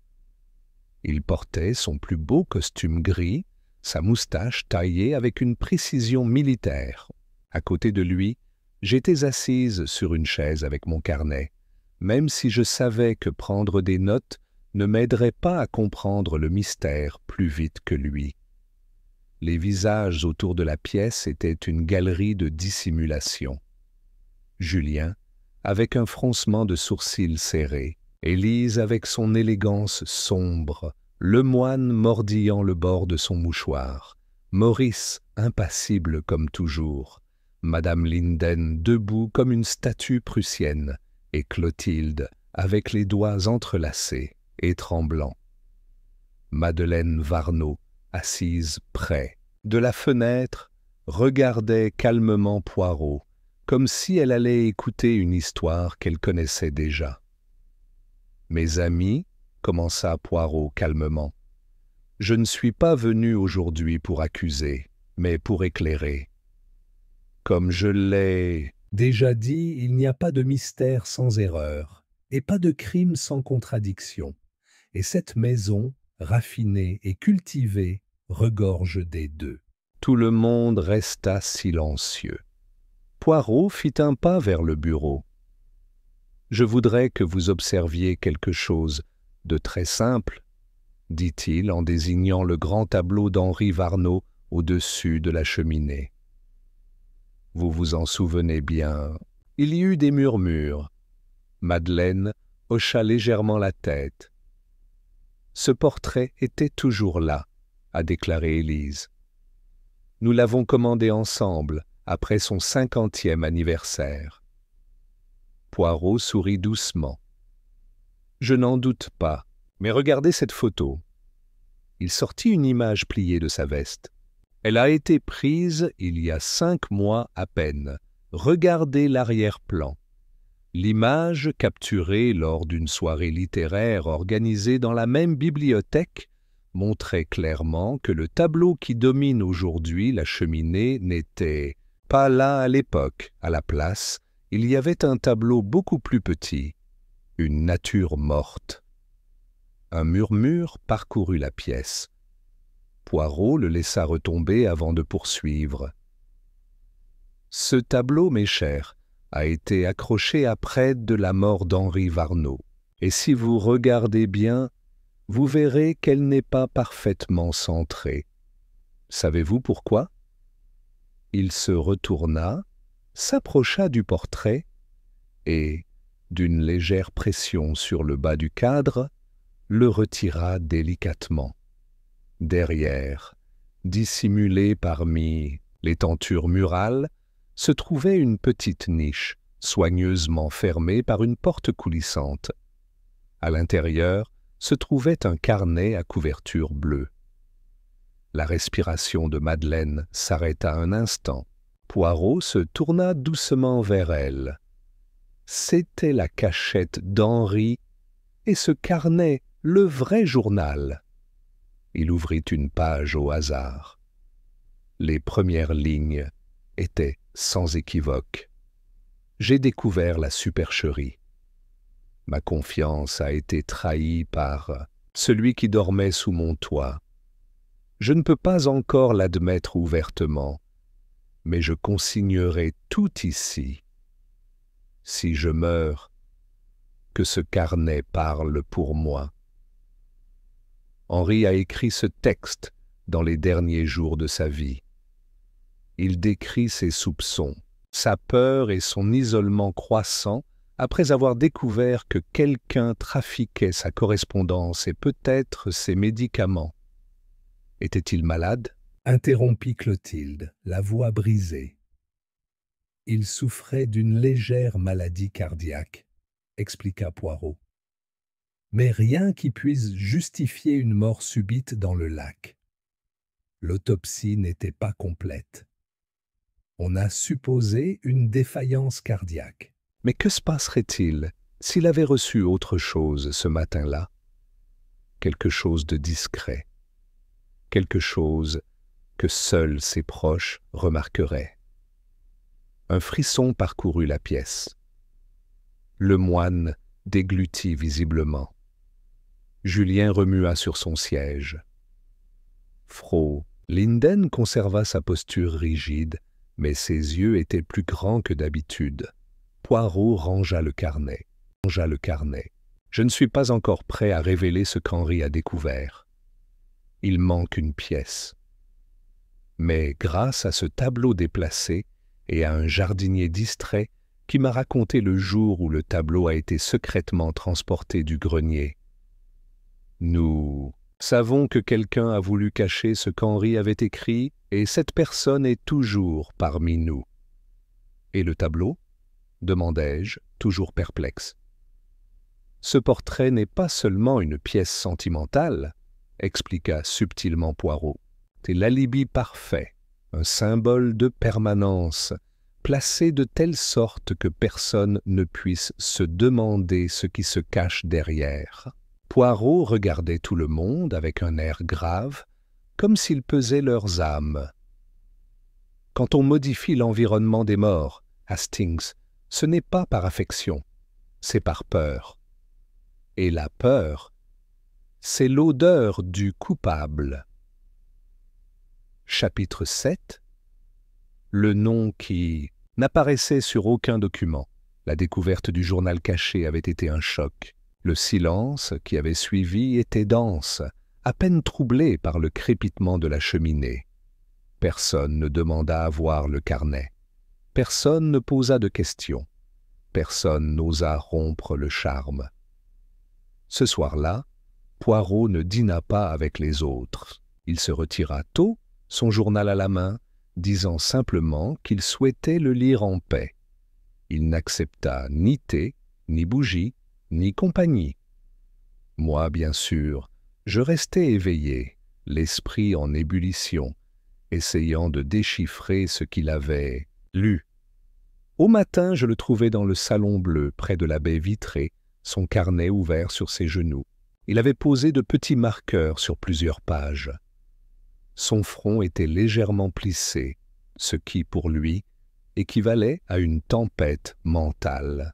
A: Il portait son plus beau costume gris, sa moustache taillée avec une précision militaire. À côté de lui, j'étais assise sur une chaise avec mon carnet, même si je savais que prendre des notes ne m'aiderait pas à comprendre le mystère plus vite que lui. Les visages autour de la pièce étaient une galerie de dissimulation. Julien, avec un froncement de sourcils serré, Élise avec son élégance sombre, le moine mordillant le bord de son mouchoir, Maurice impassible comme toujours, Madame Linden debout comme une statue prussienne, et Clotilde avec les doigts entrelacés et tremblants. Madeleine Varnaud, assise près, de la fenêtre, regardait calmement Poirot, comme si elle allait écouter une histoire qu'elle connaissait déjà. « Mes amis, commença Poirot calmement, je ne suis pas venu aujourd'hui pour accuser, mais pour éclairer. Comme je l'ai
B: déjà dit, il n'y a pas de mystère sans erreur, et pas de crime sans contradiction. Et cette maison, raffinée et cultivée, regorge des deux. »
A: Tout le monde resta silencieux. Poirot fit un pas vers le bureau. « Je voudrais que vous observiez quelque chose de très simple, » dit-il en désignant le grand tableau d'Henri Varnaud au-dessus de la cheminée. Vous vous en souvenez bien. Il y eut des murmures. Madeleine hocha légèrement la tête. « Ce portrait était toujours là, » a déclaré Élise. « Nous l'avons commandé ensemble, après son 50e anniversaire. » Poirot sourit doucement. « Je n'en doute pas, mais regardez cette photo. » Il sortit une image pliée de sa veste. « Elle a été prise il y a 5 mois à peine. Regardez l'arrière-plan. » L'image, capturée lors d'une soirée littéraire organisée dans la même bibliothèque, montrait clairement que le tableau qui domine aujourd'hui la cheminée n'était pas là à l'époque. À la place, il y avait un tableau beaucoup plus petit, une nature morte. Un murmure parcourut la pièce. Poirot le laissa retomber avant de poursuivre. « Ce tableau, mes chers, a été accroché après de la mort d'Henri Varnaud. Et si vous regardez bien, vous verrez qu'elle n'est pas parfaitement centrée. Savez-vous pourquoi? » Il se retourna, s'approcha du portrait et, d'une légère pression sur le bas du cadre, le retira délicatement. Derrière, dissimulée parmi les tentures murales, se trouvait une petite niche, soigneusement fermée par une porte coulissante. À l'intérieur se trouvait un carnet à couverture bleue. La respiration de Madeleine s'arrêta un instant. Poirot se tourna doucement vers elle. C'était la cachette d'Henri Et ce carnet, le vrai journal. Il ouvrit une page au hasard. Les premières lignes étaient sans équivoque. J'ai découvert la supercherie. Ma confiance a été trahie par celui qui dormait sous mon toit. Je ne peux pas encore l'admettre ouvertement, mais je consignerai tout ici. Si je meurs, que ce carnet parle pour moi. Henri a écrit ce texte dans les derniers jours de sa vie. Il décrit ses soupçons, sa peur et son isolement croissant après avoir découvert que quelqu'un trafiquait sa correspondance et peut-être ses médicaments. Était-il malade?
B: Interrompit Clotilde, la voix brisée. Il souffrait d'une légère maladie cardiaque, expliqua Poirot. Mais rien qui puisse justifier une mort subite dans le lac. L'autopsie n'était pas complète. On a supposé une défaillance cardiaque.
A: Mais que se passerait-il s'il avait reçu autre chose ce matin-là? Quelque chose de discret, quelque chose que seuls ses proches remarqueraient. Un frisson parcourut la pièce. Le moine déglutit visiblement. Julien remua sur son siège. Frau Linden conserva sa posture rigide, mais ses yeux étaient plus grands que d'habitude. Poirot rangea le carnet. Je ne suis pas encore prêt à révéler ce qu'Henri a découvert. Il manque une pièce. Mais grâce à ce tableau déplacé et à un jardinier distrait qui m'a raconté le jour où le tableau a été secrètement transporté du grenier, nous savons que quelqu'un a voulu cacher ce qu'Henri avait écrit et cette personne est toujours parmi nous. Et le tableau ? Demandai-je, toujours perplexe. Ce portrait n'est pas seulement une pièce sentimentale, expliqua subtilement Poirot. C'est l'alibi parfait, un symbole de permanence, placé de telle sorte que personne ne puisse se demander ce qui se cache derrière. Poirot regardait tout le monde avec un air grave, comme s'il pesait leurs âmes. Quand on modifie l'environnement des morts, Hastings, ce n'est pas par affection, c'est par peur. Et la peur, c'est l'odeur du coupable. Chapitre 7. Le nom qui n'apparaissait sur aucun document. La découverte du journal caché avait été un choc. Le silence qui avait suivi était dense, à peine troublé par le crépitement de la cheminée. Personne ne demanda à voir le carnet. Personne ne posa de questions. Personne n'osa rompre le charme. Ce soir-là, Poirot ne dîna pas avec les autres. Il se retira tôt, son journal à la main, disant simplement qu'il souhaitait le lire en paix. Il n'accepta ni thé, ni bougie, ni compagnie. Moi, bien sûr, je restai éveillé, l'esprit en ébullition, essayant de déchiffrer ce qu'il avait lu. Au matin, je le trouvai dans le salon bleu, près de la baie vitrée, son carnet ouvert sur ses genoux. Il avait posé de petits marqueurs sur plusieurs pages. Son front était légèrement plissé, ce qui, pour lui, équivalait à une tempête mentale.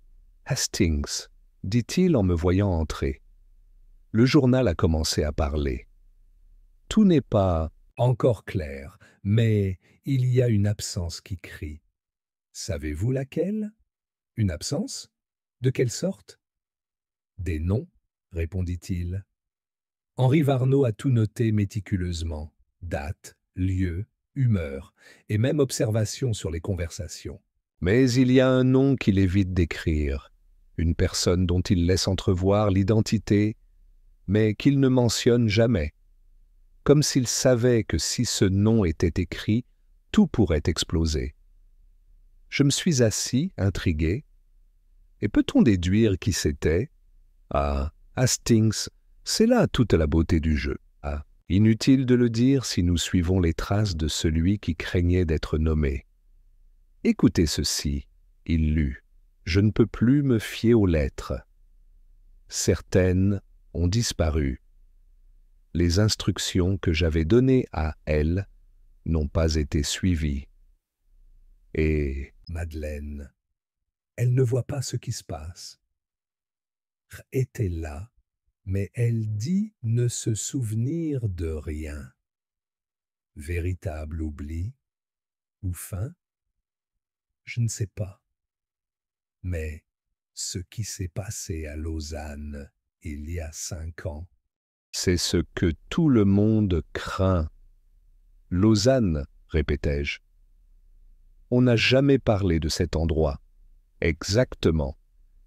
A: « Hastings », dit-il en me voyant entrer. Le journal a commencé à parler. Tout n'est pas
B: encore clair, mais il y a une absence qui crie. Savez-vous laquelle? Une absence? De quelle sorte? Des noms, répondit-il. Henri Varneau a tout noté méticuleusement. Date, lieu, humeur, et même observation sur les conversations.
A: Mais il y a un nom qu'il évite d'écrire, une personne dont il laisse entrevoir l'identité, mais qu'il ne mentionne jamais, comme s'il savait que si ce nom était écrit, tout pourrait exploser. Je me suis assis, intrigué, et peut-on déduire qui c'était? Ah, Hastings, c'est là toute la beauté du jeu. Ah, inutile de le dire si nous suivons les traces de celui qui craignait d'être nommé. Écoutez ceci, il lut. Je ne peux plus me fier aux lettres. Certaines ont disparu. Les instructions que j'avais données à elle n'ont pas été suivies. Et
B: Madeleine, elle ne voit pas ce qui se passe. Était là, mais elle dit ne se souvenir de rien. Véritable oubli ou faim? Je ne sais pas. Mais ce qui s'est passé à Lausanne il y a 5 ans,
A: c'est ce que tout le monde craint. Lausanne, répétai-je. On n'a jamais parlé de cet endroit. Exactement.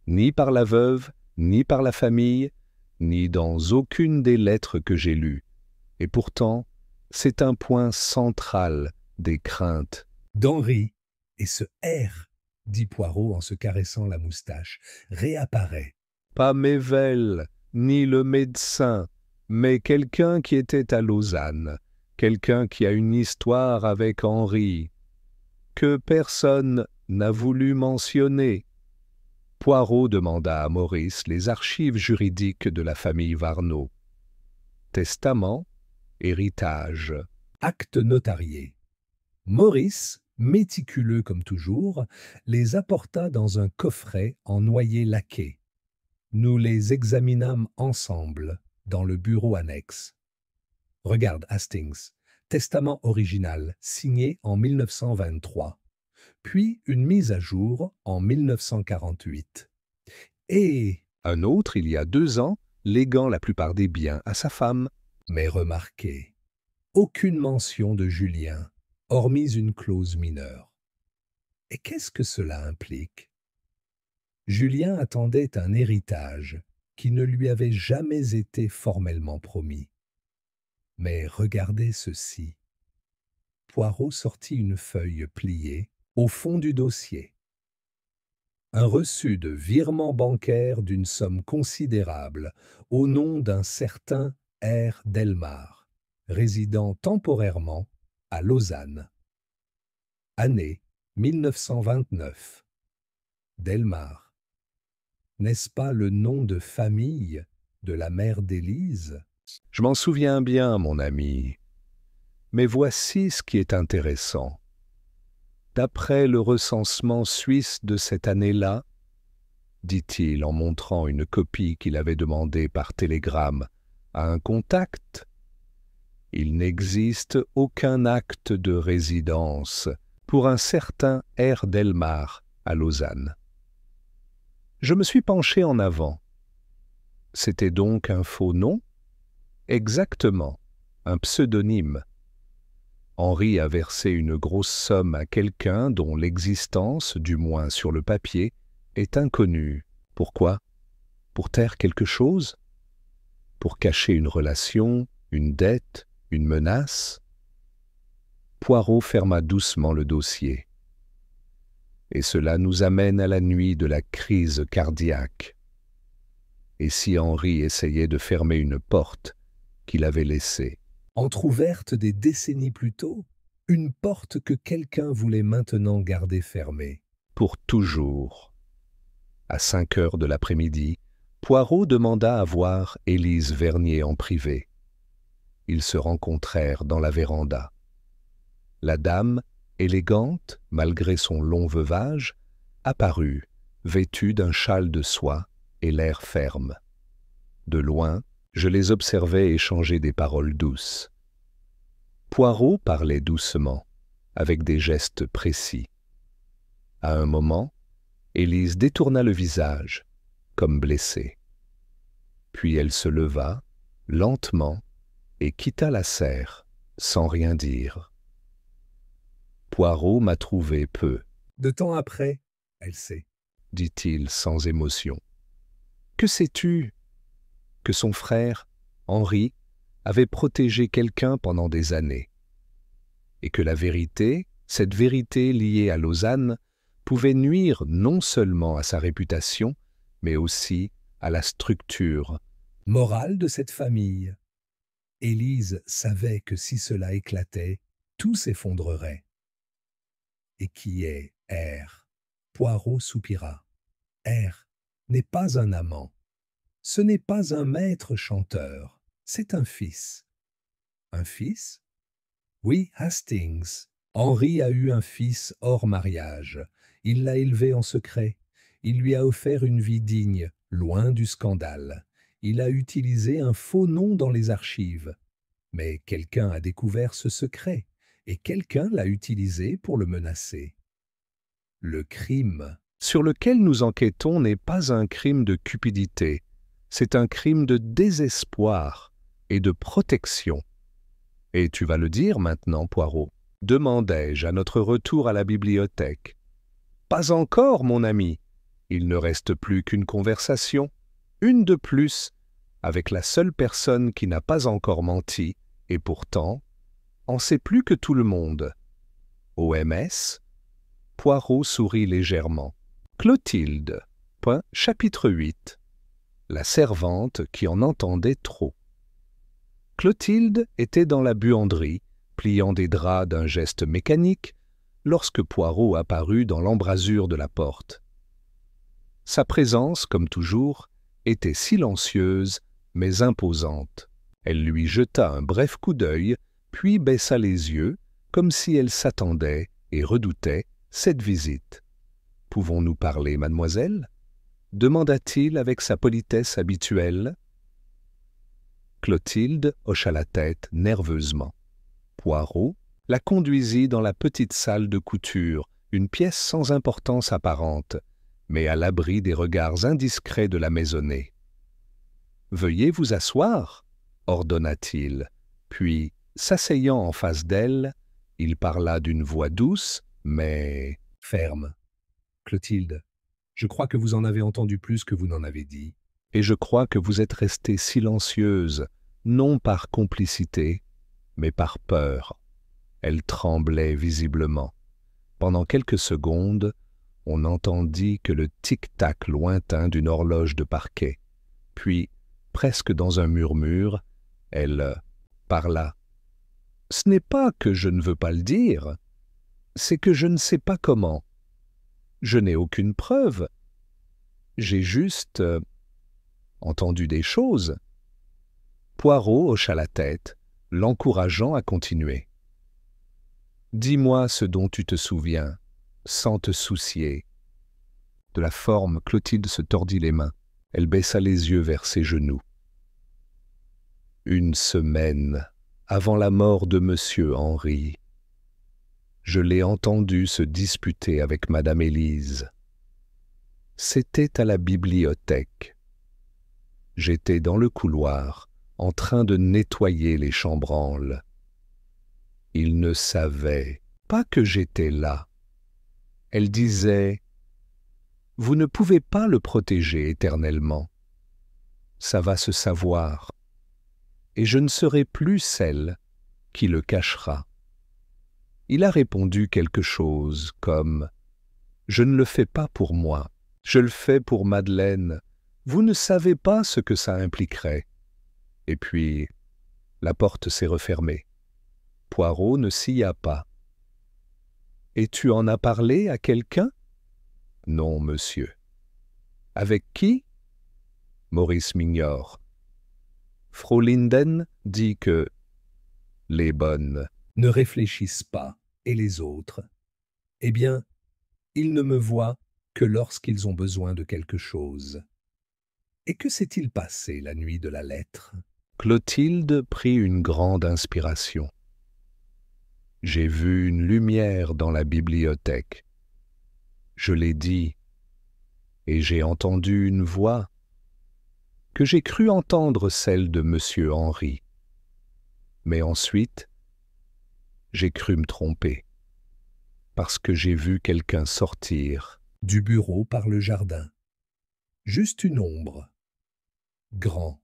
A: Ni par la veuve, ni par la famille, ni dans aucune des lettres que j'ai lues. Et pourtant, c'est un point central des craintes.
B: d'Henri, et ce R, dit Poirot en se caressant la moustache, réapparaît.
A: Pas Mével, ni le médecin, mais quelqu'un qui était à Lausanne, quelqu'un qui a une histoire avec Henri, que personne n'a voulu mentionner. Poirot demanda à Maurice les archives juridiques de la famille Varnaud. Testament, héritage.
B: Acte notarié. Maurice, méticuleux comme toujours, les apporta dans un coffret en noyer laqué. Nous les examinâmes ensemble dans le bureau annexe. Regarde, Hastings, testament original signé en 1923, puis une mise à jour en 1948. Et,
A: Un autre, il y a 2 ans, léguant la plupart des biens à sa femme.
B: mais remarquez, aucune mention de Julien, hormis une clause mineure. Et qu'est-ce que cela implique? Julien attendait un héritage qui ne lui avait jamais été formellement promis. Mais regardez ceci. Poirot sortit une feuille pliée au fond du dossier. Un reçu de virement bancaire d'une somme considérable au nom d'un certain R. Delmar, résidant temporairement à Lausanne. Année 1929. Delmar. N'est-ce pas le nom de famille de la mère d'Élise?
A: Je m'en souviens bien, mon ami. Mais voici ce qui est intéressant. D'après le recensement suisse de cette année-là, dit-il en montrant une copie qu'il avait demandée par télégramme à un contact, il n'existe aucun acte de résidence pour un certain R. Delmar à Lausanne. Je me suis penché en avant. C'était donc un faux nom? Exactement, un pseudonyme. Henri a versé une grosse somme à quelqu'un dont l'existence, du moins sur le papier, est inconnue. Pourquoi? Pour taire quelque chose? Pour cacher une relation, une dette, une menace? Poirot ferma doucement le dossier. Et cela nous amène à la nuit de la crise cardiaque. Et si Henri essayait de fermer une porte qu'il avait laissée?
B: Entr'ouverte des décennies plus tôt, une porte que quelqu'un voulait maintenant garder fermée.
A: Pour toujours. À 5 heures de l'après-midi, Poirot demanda à voir Élise Vernier en privé. Ils se rencontrèrent dans la véranda. La dame, élégante, malgré son long veuvage, apparut, vêtue d'un châle de soie et l'air ferme. De loin, je les observais échanger des paroles douces. Poirot parlait doucement, avec des gestes précis. À un moment, Élise détourna le visage, comme blessée. Puis elle se leva, lentement, et quitta la serre, sans rien dire. Poirot m'a trouvé peu,
B: De temps après, elle sait.
A: dit-il sans émotion. Que sais-tu? Que son frère, Henri, avait protégé quelqu'un pendant des années, et que la vérité, cette vérité liée à Lausanne, pouvait nuire non seulement à sa réputation, mais aussi à la structure.
B: Morale de cette famille. Élise savait que si cela éclatait, tout s'effondrerait. Et qui est R? Poirot soupira. R n'est pas un amant. Ce n'est pas un maître chanteur, c'est un fils. Un fils? Oui, Hastings. Henri a eu un fils hors mariage. Il l'a élevé en secret. Il lui a offert une vie digne, loin du scandale. Il a utilisé un faux nom dans les archives. Mais quelqu'un a découvert ce secret, et quelqu'un l'a utilisé pour le menacer. Le crime.
A: Sur lequel nous enquêtons n'est pas un crime de cupidité, c'est un crime de désespoir et de protection. Et tu vas le dire maintenant, Poirot, demandai-je à notre retour à la bibliothèque. Pas encore, mon ami. Il ne reste plus qu'une conversation, une de plus, avec la seule personne qui n'a pas encore menti, et pourtant, en sait plus que tout le monde. OMS? Poirot sourit légèrement. Clotilde. Chapitre 8. La servante qui en entendait trop. Clotilde était dans la buanderie, pliant des draps d'un geste mécanique, lorsque Poirot apparut dans l'embrasure de la porte. Sa présence, comme toujours, était silencieuse mais imposante. Elle lui jeta un bref coup d'œil, puis baissa les yeux, comme si elle s'attendait et redoutait cette visite. « Pouvons-nous parler, mademoiselle ?» demanda-t-il avec sa politesse habituelle. Clotilde hocha la tête nerveusement. Poirot la conduisit dans la petite salle de couture, une pièce sans importance apparente, mais à l'abri des regards indiscrets de la maisonnée. « Veuillez vous asseoir, » ordonna-t-il, puis, s'asseyant en face d'elle, il parla d'une voix douce, mais
B: ferme. Clotilde, je crois que vous en avez entendu plus que vous n'en avez dit.
A: Et je crois que vous êtes restée silencieuse, non par complicité, mais par peur. Elle tremblait visiblement. Pendant quelques secondes, on n'entendit que le tic-tac lointain d'une horloge de parquet. Puis, presque dans un murmure, elle parla. « Ce n'est pas que je ne veux pas le dire, c'est que je ne sais pas comment. Je n'ai aucune preuve. J'ai juste entendu des choses. » Poirot hocha la tête, l'encourageant à continuer. « Dis-moi ce dont tu te souviens, sans te soucier. » De la forme, Clotilde se tordit les mains. Elle baissa les yeux vers ses genoux. « Une semaine avant la mort de Monsieur Henri, je l'ai entendu se disputer avec Madame Élise. C'était à la bibliothèque. J'étais dans le couloir, en train de nettoyer les chambranles. Il ne savait pas que j'étais là. Elle disait « Vous ne pouvez pas le protéger éternellement. Ça va se savoir. Et je ne serai plus celle qui le cachera. » Il a répondu quelque chose comme « Je ne le fais pas pour moi, je le fais pour Madeleine. Vous ne savez pas ce que ça impliquerait. » Et puis, la porte s'est refermée. Poirot ne s'y a pas. « Et tu en as parlé à quelqu'un ?»« Non, monsieur. »« Avec qui ?»« Maurice m'ignore. Frau Linden dit que les bonnes
B: ne réfléchissent pas, et les autres, eh bien, ils ne me voient que lorsqu'ils ont besoin de quelque chose. Et que s'est-il passé la nuit de la lettre?
A: Clotilde prit une grande inspiration. J'ai vu une lumière dans la bibliothèque. Je l'ai dit, et j'ai entendu une voix, que j'ai cru entendre celle de Monsieur Henri. Mais ensuite, j'ai cru me tromper, parce que j'ai vu quelqu'un sortir
B: du bureau par le jardin. Juste une ombre. Grand.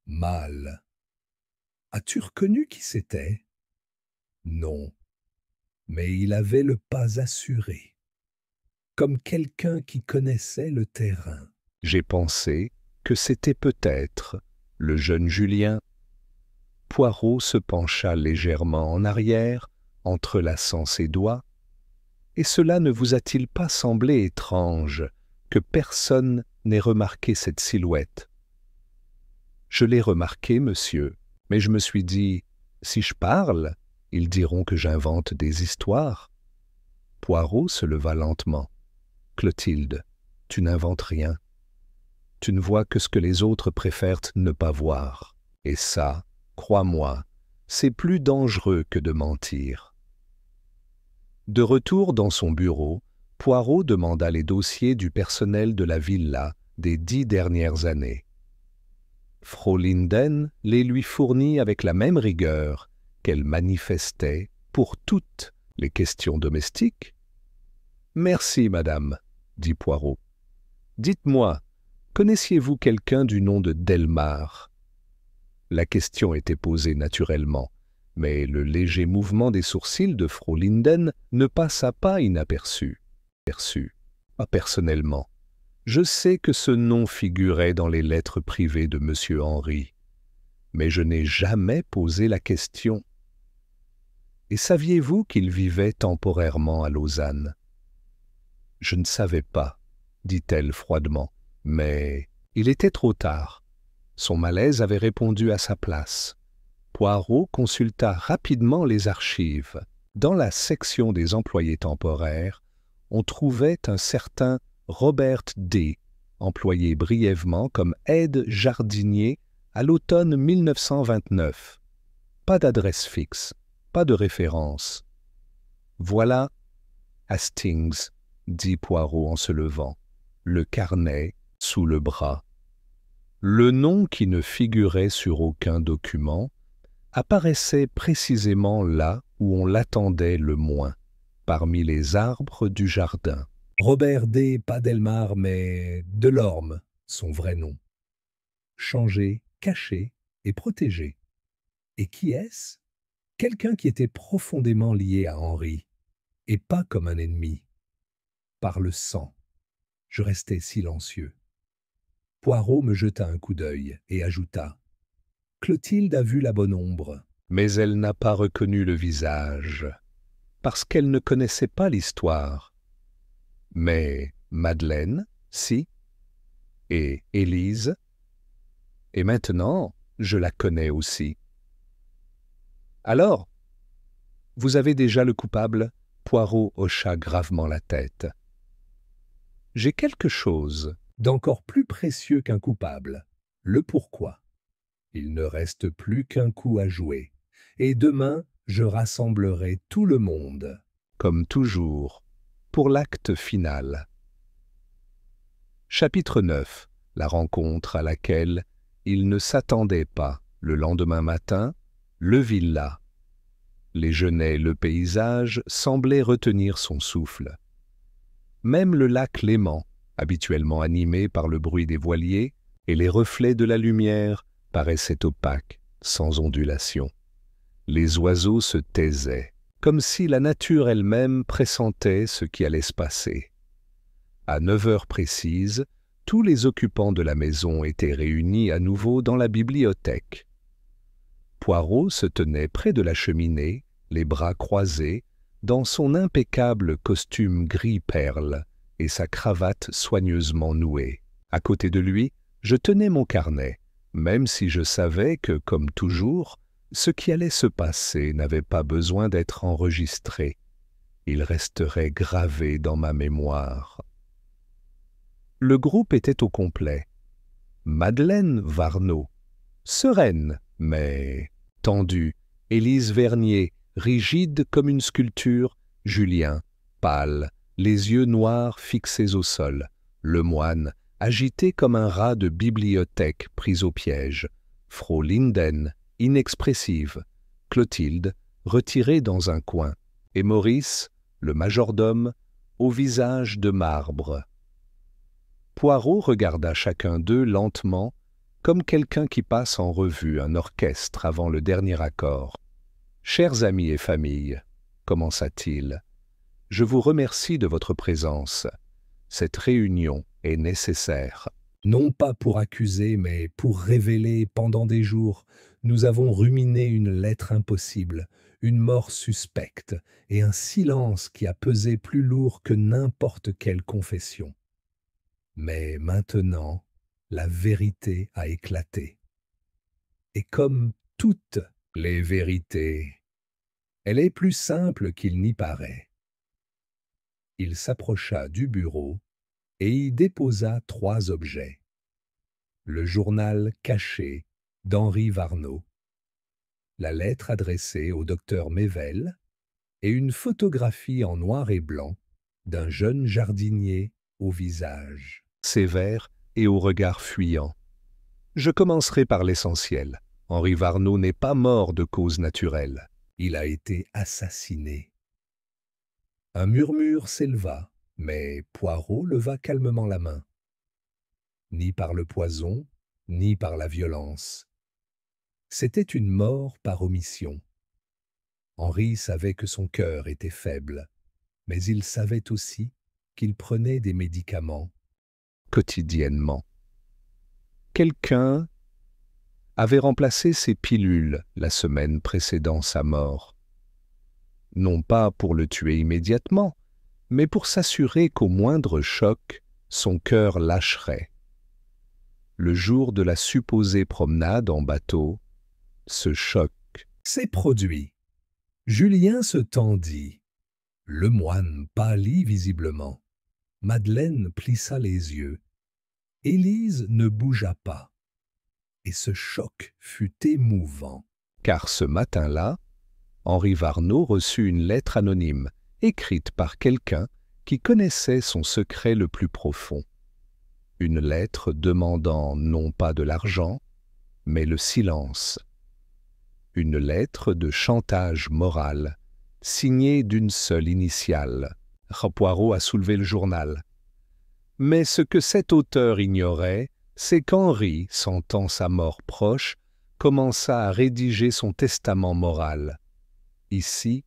B: Mâle. As-tu reconnu qui c'était? Non. Mais il avait le pas assuré, comme quelqu'un qui connaissait le terrain.
A: J'ai pensé que c'était peut-être le jeune Julien. Poirot se pencha légèrement en arrière, entrelaçant ses doigts. Et cela ne vous a-t-il pas semblé étrange que personne n'ait remarqué cette silhouette Je l'ai remarqué, monsieur, mais je me suis dit, si je parle, ils diront que j'invente des histoires. Poirot se leva lentement. Clotilde, tu n'inventes rien. Tu ne vois que ce que les autres préfèrent ne pas voir. Et ça, crois-moi, c'est plus dangereux que de mentir. De retour dans son bureau, Poirot demanda les dossiers du personnel de la villa des 10 dernières années. Frau Linden les lui fournit avec la même rigueur qu'elle manifestait pour toutes les questions domestiques. « Merci, madame, » dit Poirot. « Dites-moi, connaissiez-vous quelqu'un du nom de Delmar ?» La question était posée naturellement, mais le léger mouvement des sourcils de Frau Linden ne passa pas inaperçu. Pas personnellement. Je sais que ce nom figurait dans les lettres privées de M. Henry, mais je n'ai jamais posé la question. Et saviez-vous qu'il vivait temporairement à Lausanne? Je ne savais pas, dit-elle froidement, mais il était trop tard. Son malaise avait répondu à sa place. Poirot consulta rapidement les archives. Dans la section des employés temporaires, on trouvait un certain Robert D., employé brièvement comme aide-jardinier à l'automne 1929. Pas d'adresse fixe, pas de référence. « Voilà Hastings, » dit Poirot en se levant, le carnet sous le bras. Le nom qui ne figurait sur aucun document apparaissait précisément là où on l'attendait le moins, parmi les arbres du jardin.
B: Robert D. pas Delmar, mais Delorme, son vrai nom. Changé, caché et protégé. Et qui est-ce? Quelqu'un qui était profondément lié à Henri, et pas comme un ennemi. Par le sang. Je restais silencieux. Poirot me jeta un coup d'œil et ajouta « Clotilde a vu la bonne ombre. »
A: Mais elle n'a pas reconnu le visage, parce qu'elle ne connaissait pas l'histoire. Mais Madeleine, si, et Élise, et maintenant je la connais aussi. Alors, vous avez déjà le coupable? Poirot hocha gravement la tête. J'ai quelque chose
B: D'encore plus précieux qu'un coupable. Le pourquoi. Il ne reste plus qu'un coup à jouer. Et demain, je rassemblerai tout le monde.
A: Comme toujours, pour l'acte final. Chapitre 9. La rencontre à laquelle il ne s'attendait pas le lendemain matin, le villa. Les genêts, le paysage semblaient retenir son souffle. Même le lac Léman, habituellement animé par le bruit des voiliers, et les reflets de la lumière paraissaient opaques, sans ondulation. Les oiseaux se taisaient, comme si la nature elle-même pressentait ce qui allait se passer. À 9 heures précises, tous les occupants de la maison étaient réunis à nouveau dans la bibliothèque. Poirot se tenait près de la cheminée, les bras croisés, dans son impeccable costume gris perle et sa cravate soigneusement nouée. À côté de lui, je tenais mon carnet, même si je savais que, comme toujours, ce qui allait se passer n'avait pas besoin d'être enregistré. Il resterait gravé dans ma mémoire. Le groupe était au complet. Madeleine Varneau, sereine, mais tendue, Élise Vernier, rigide comme une sculpture, Julien, pâle, les yeux noirs fixés au sol, le moine, agité comme un rat de bibliothèque pris au piège, Frau Linden, inexpressive, Clotilde, retirée dans un coin, et Maurice, le majordome, au visage de marbre. Poirot regarda chacun d'eux lentement, comme quelqu'un qui passe en revue un orchestre avant le dernier accord. « Chers amis et familles, commença-t-il, je vous remercie de votre présence. Cette réunion est nécessaire. »
B: Non pas pour accuser, mais pour révéler pendant des jours, nous avons ruminé une lettre impossible, une mort suspecte et un silence qui a pesé plus lourd que n'importe quelle confession. Mais maintenant, la vérité a éclaté. Et comme toutes les vérités, elle est plus simple qu'il n'y paraît. Il s'approcha du bureau et y déposa 3 objets. Le journal caché d'Henri Varneau, la lettre adressée au docteur Mével et une photographie en noir et blanc d'un jeune jardinier au visage
A: sévère et au regard fuyant. Je commencerai par l'essentiel. Henri Varneau n'est pas mort de cause naturelle.
B: Il a été assassiné. Un murmure s'éleva, mais Poirot leva calmement la main. Ni par le poison, ni par la violence. C'était une mort par omission. Henri savait que son cœur était faible, mais il savait aussi qu'il prenait des médicaments.
A: Quotidiennement. Quelqu'un avait remplacé ses pilules la semaine précédant sa mort. Non pas pour le tuer immédiatement, mais pour s'assurer qu'au moindre choc, son cœur lâcherait. Le jour de la supposée promenade en bateau, ce choc
B: s'est produit. Julien se tendit. Le moine pâlit visiblement. Madeleine plissa les yeux. Élise ne bougea pas. Et ce choc fut émouvant.
A: car ce matin-là, Henri Varneau reçut une lettre anonyme, écrite par quelqu'un qui connaissait son secret le plus profond. Une lettre demandant non pas de l'argent, mais le silence. Une lettre de chantage moral, signée d'une seule initiale. Poirot a soulevé le journal. Mais ce que cet auteur ignorait, c'est qu'Henri, sentant sa mort proche, commença à rédiger son testament moral. Ici,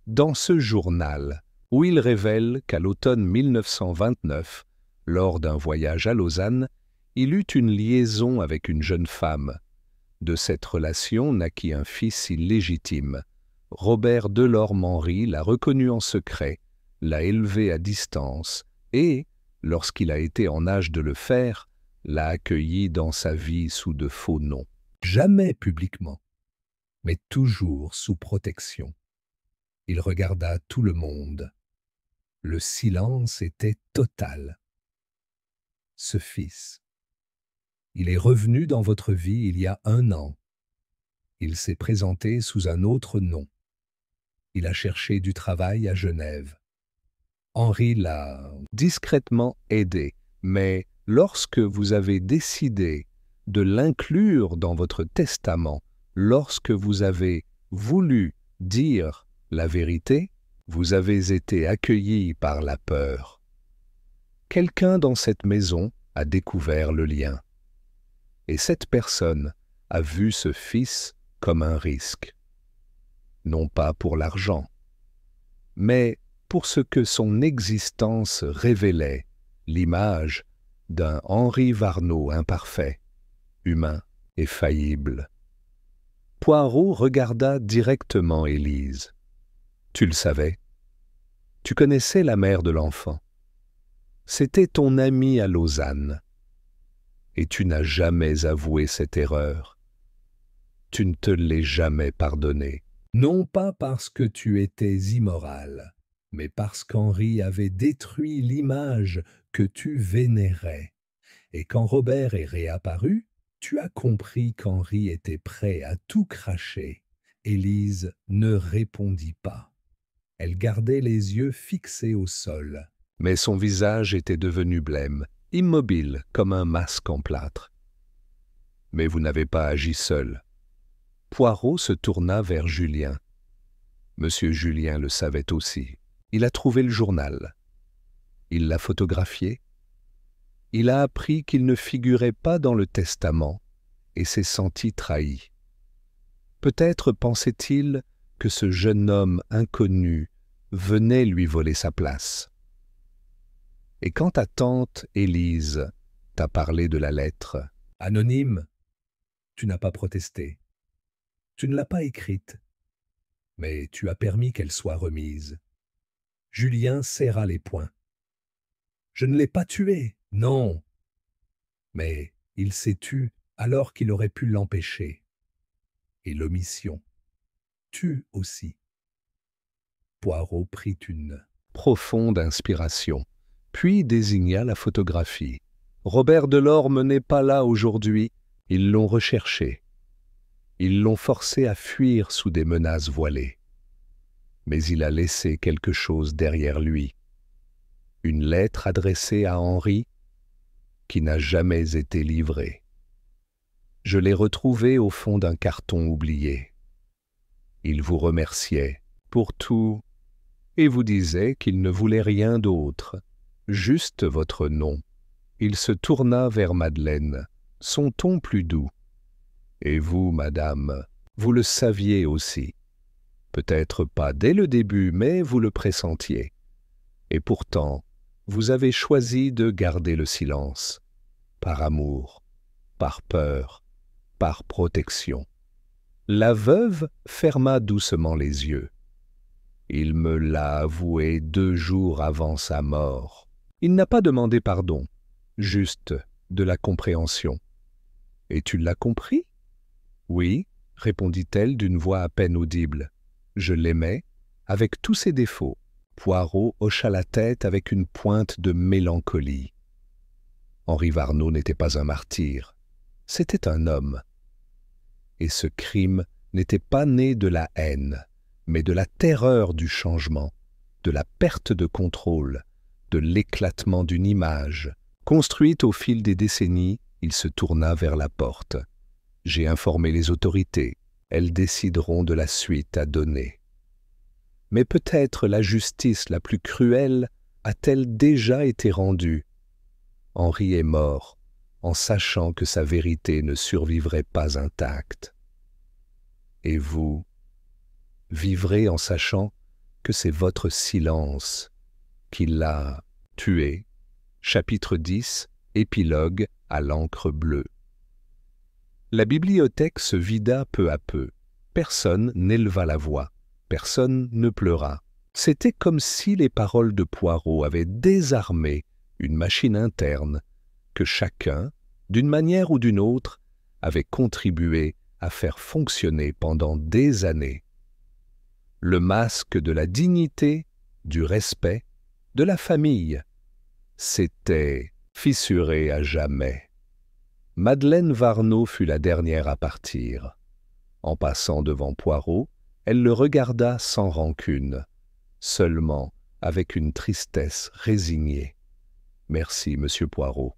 A: dans ce journal, où il révèle qu'à l'automne 1929, lors d'un voyage à Lausanne, il eut une liaison avec une jeune femme. De cette relation naquit un fils illégitime. Robert Delorme-Henry l'a reconnu en secret, l'a élevé à distance et, lorsqu'il a été en âge de le faire, l'a accueilli dans sa vie sous de faux noms.
B: Jamais publiquement, mais toujours sous protection. Il regarda tout le monde. Le silence était total. Ce fils, il est revenu dans votre vie il y a 1 an. Il s'est présenté sous un autre nom. Il a cherché du travail à Genève. Henri l'a
A: discrètement aidé, mais lorsque vous avez décidé de l'inclure dans votre testament, lorsque vous avez voulu dire la vérité, vous avez été accueilli par la peur. Quelqu'un dans cette maison a découvert le lien. Et cette personne a vu ce fils comme un risque. Non pas pour l'argent, mais pour ce que son existence révélait, l'image d'un Henri Varneau imparfait, humain et faillible. Poirot regarda directement Élise. « Tu le savais? Tu connaissais la mère de l'enfant. C'était ton amie à Lausanne. Et tu n'as jamais avoué cette erreur. Tu ne te l'es jamais pardonnée.
B: Non pas parce que tu étais immoral, mais parce qu'Henri avait détruit l'image que tu vénérais. Et quand Robert est réapparu, tu as compris qu'Henri était prêt à tout cracher. Élise ne répondit pas. Elle gardait les yeux fixés au sol.
A: Mais son visage était devenu blême, immobile comme un masque en plâtre. Mais vous n'avez pas agi seul. Poirot se tourna vers Julien. Monsieur Julien le savait aussi. Il a trouvé le journal. Il l'a photographié. Il a appris qu'il ne figurait pas dans le testament et s'est senti trahi. Peut-être pensait-il que ce jeune homme inconnu venait lui voler sa place. Et quand ta tante Élise t'a parlé de la lettre,
B: anonyme, tu n'as pas protesté. Tu ne l'as pas écrite, mais tu as permis qu'elle soit remise. Julien serra les poings. Je ne l'ai pas tué, non. Mais il s'est tu alors qu'il aurait pu l'empêcher. Et l'omission tue aussi. Poirot prit une
A: profonde inspiration, puis désigna la photographie. Robert Delorme n'est pas là aujourd'hui, ils l'ont recherché. Ils l'ont forcé à fuir sous des menaces voilées. Mais il a laissé quelque chose derrière lui. Une lettre adressée à Henri qui n'a jamais été livrée. Je l'ai retrouvée au fond d'un carton oublié. Il vous remerciait pour tout et vous disait qu'il ne voulait rien d'autre, juste votre nom. Il se tourna vers Madeleine, son ton plus doux. Et vous, madame, vous le saviez aussi. Peut-être pas dès le début, mais vous le pressentiez. Et pourtant, vous avez choisi de garder le silence, par amour, par peur, par protection. La veuve ferma doucement les yeux. Il me l'a avoué 2 jours avant sa mort. Il n'a pas demandé pardon, juste de la compréhension. Et tu l'as compris? Oui, répondit-elle d'une voix à peine audible. Je l'aimais, avec tous ses défauts. Poirot hocha la tête avec une pointe de mélancolie. Henri Varneau n'était pas un martyr, c'était un homme. Et ce crime n'était pas né de la haine, mais de la terreur du changement, de la perte de contrôle, de l'éclatement d'une image. Construite au fil des décennies, il se tourna vers la porte. J'ai informé les autorités, elles décideront de la suite à donner. Mais peut-être la justice la plus cruelle a-t-elle déjà été rendue? Henri est mort, en sachant que sa vérité ne survivrait pas intacte. Et vous vivrez en sachant que c'est votre silence qui l'a tué. Chapitre 10, épilogue à l'encre bleue. La bibliothèque se vida peu à peu. Personne n'éleva la voix, personne ne pleura. C'était comme si les paroles de Poirot avaient désarmé une machine interne que chacun, d'une manière ou d'une autre, avait contribué à faire fonctionner pendant des années. Le masque de la dignité, du respect, de la famille, s'était fissuré à jamais. Madeleine Varneau fut la dernière à partir. En passant devant Poirot, elle le regarda sans rancune, seulement avec une tristesse résignée. « Merci, monsieur Poirot,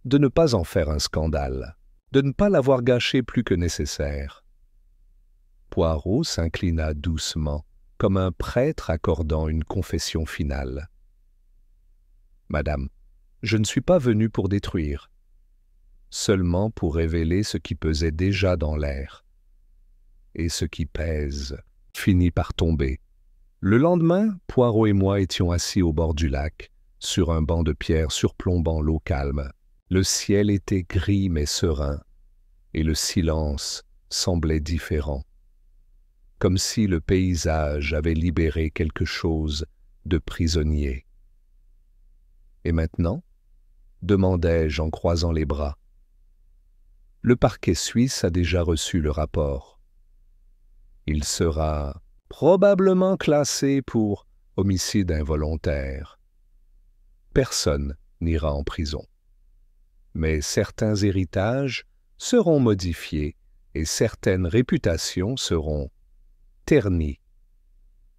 A: de ne pas en faire un scandale, de ne pas l'avoir gâché plus que nécessaire. » Poirot s'inclina doucement, comme un prêtre accordant une confession finale. « Madame, je ne suis pas venu pour détruire, seulement pour révéler ce qui pesait déjà dans l'air. Et ce qui pèse finit par tomber. Le lendemain, Poirot et moi étions assis au bord du lac, sur un banc de pierre surplombant l'eau calme. Le ciel était gris mais serein, et le silence semblait différent, comme si le paysage avait libéré quelque chose de prisonnier. « Et maintenant ?» demandai-je en croisant les bras. Le parquet suisse a déjà reçu le rapport. Il sera probablement classé pour homicide involontaire. Personne n'ira en prison. Mais certains héritages seront modifiés et certaines réputations seront ternies.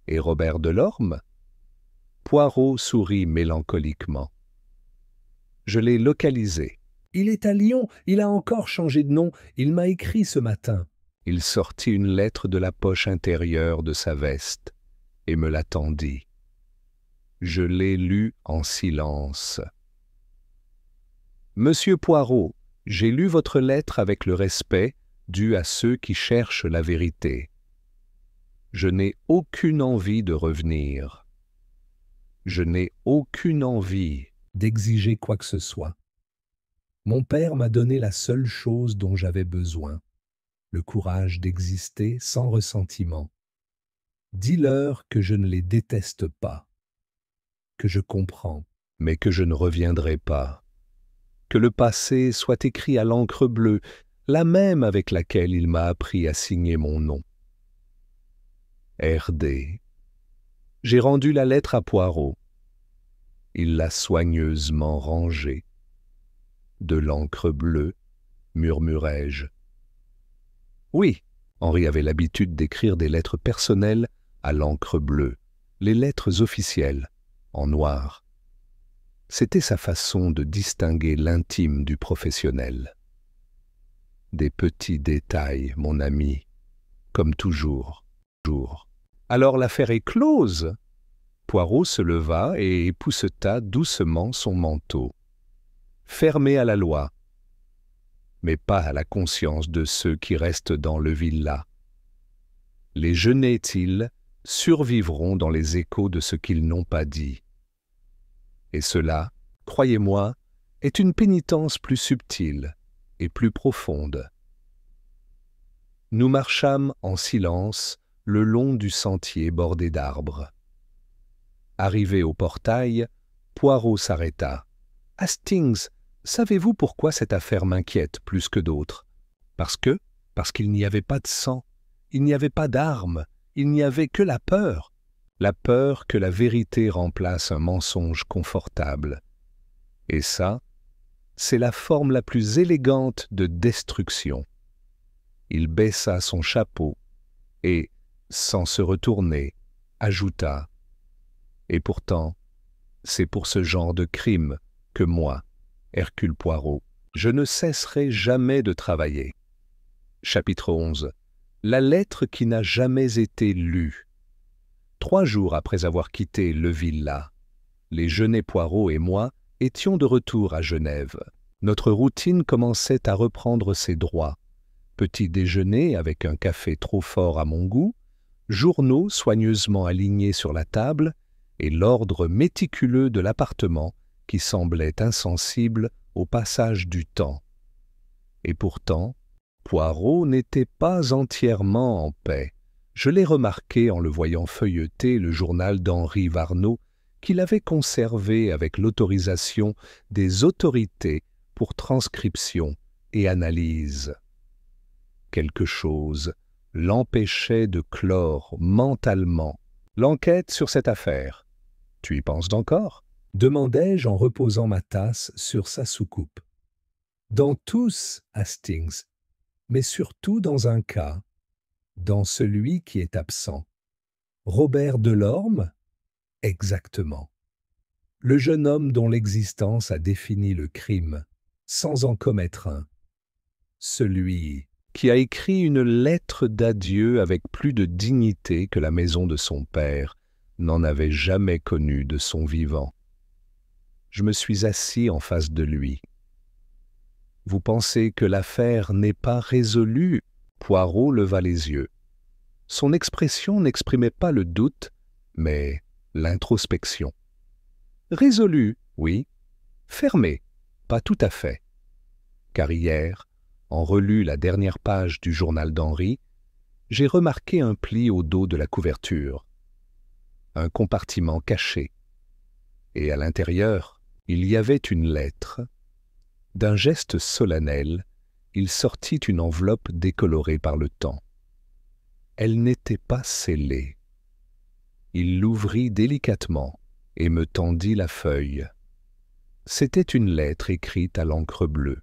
A: Et Robert Delorme? Poirot sourit mélancoliquement. Je l'ai localisé. Il est à Lyon, il a encore changé de nom, il m'a écrit ce matin. Il sortit une lettre de la poche intérieure de sa veste et me la tendit. Je l'ai lue en silence. Monsieur Poirot, j'ai lu votre lettre avec le respect dû à ceux qui cherchent la vérité. Je n'ai aucune envie de revenir. Je n'ai aucune envie d'exiger quoi que ce soit. Mon père m'a donné la seule chose dont j'avais besoin, le courage d'exister sans ressentiment. Dis-leur que je ne les déteste pas, que je comprends, mais que je ne reviendrai pas, que le passé soit écrit à l'encre bleue, la même avec laquelle il m'a appris à signer mon nom. R.D. J'ai rendu la lettre à Poirot. Il l'a soigneusement rangée. De l'encre bleue, murmurai-je. Oui, Henri avait l'habitude d'écrire des lettres personnelles à l'encre bleue, les lettres officielles, en noir. C'était sa façon de distinguer l'intime du professionnel. Des petits détails, mon ami, comme toujours. Alors l'affaire est close. Poirot se leva et épousseta doucement son manteau. Fermé à la loi, mais pas à la conscience de ceux qui restent dans le villa. Les Genêts-ils survivront dans les échos de ce qu'ils n'ont pas dit. Et cela, croyez-moi, est une pénitence plus subtile et plus profonde. Nous marchâmes en silence le long du sentier bordé d'arbres. Arrivé au portail, Poirot s'arrêta. « Hastings, savez-vous pourquoi cette affaire m'inquiète plus que d'autres ? Parce qu'il n'y avait pas de sang, il n'y avait pas d'armes, il n'y avait que la peur que la vérité remplace un mensonge confortable. Et ça, c'est la forme la plus élégante de destruction. » Il baissa son chapeau et, sans se retourner, ajouta « Et pourtant, c'est pour ce genre de crime que moi, Hercule Poirot, je ne cesserai jamais de travailler. » Chapitre 11. La lettre qui n'a jamais été lue. 3 jours après avoir quitté le villa, les Genêts Poirot et moi étions de retour à Genève. Notre routine commençait à reprendre ses droits. Petit déjeuner avec un café trop fort à mon goût, journaux soigneusement alignés sur la table et l'ordre méticuleux de l'appartement qui semblait insensible au passage du temps. Et pourtant, Poirot n'était pas entièrement en paix. Je l'ai remarqué en le voyant feuilleter le journal d'Henri Varneau qu'il avait conservé avec l'autorisation des autorités pour transcription et analyse. Quelque chose l'empêchait de clore mentalement l'enquête sur cette affaire. « Tu y penses encore ?»
B: demandai-je en reposant ma tasse sur sa soucoupe. Dans tous, Hastings, mais surtout dans un cas, dans celui qui est absent. Robert Delorme? Exactement. Le jeune homme dont l'existence a défini le crime, sans en commettre un. Celui
A: qui a écrit une lettre d'adieu avec plus de dignité que la maison de son père n'en avait jamais connu de son vivant. Je me suis assis en face de lui. « Vous pensez que l'affaire n'est pas résolue ?» Poirot leva les yeux. Son expression n'exprimait pas le doute, mais l'introspection. « Résolue, oui. Fermée, pas tout à fait. Car hier, en relue la dernière page du journal d'Henri, j'ai remarqué un pli au dos de la couverture, un compartiment caché, et à l'intérieur, il y avait une lettre. D'un geste solennel, il sortit une enveloppe décolorée par le temps. Elle n'était pas scellée. Il l'ouvrit délicatement et me tendit la feuille. C'était une lettre écrite à l'encre bleue.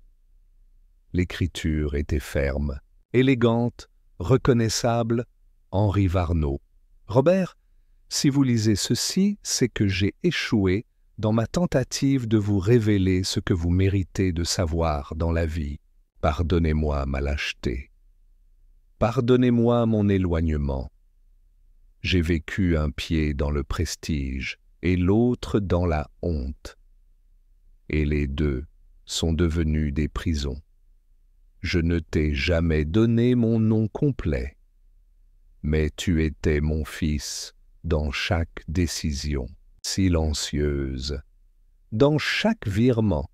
A: L'écriture était ferme, élégante, reconnaissable, Henri Varneau. « Robert, si vous lisez ceci, c'est que j'ai échoué dans ma tentative de vous révéler ce que vous méritez de savoir dans la vie. Pardonnez-moi ma lâcheté. Pardonnez-moi mon éloignement. J'ai vécu un pied dans le prestige et l'autre dans la honte. Et les deux sont devenus des prisons. Je ne t'ai jamais donné mon nom complet, mais tu étais mon fils dans chaque décision silencieuse, dans chaque virement,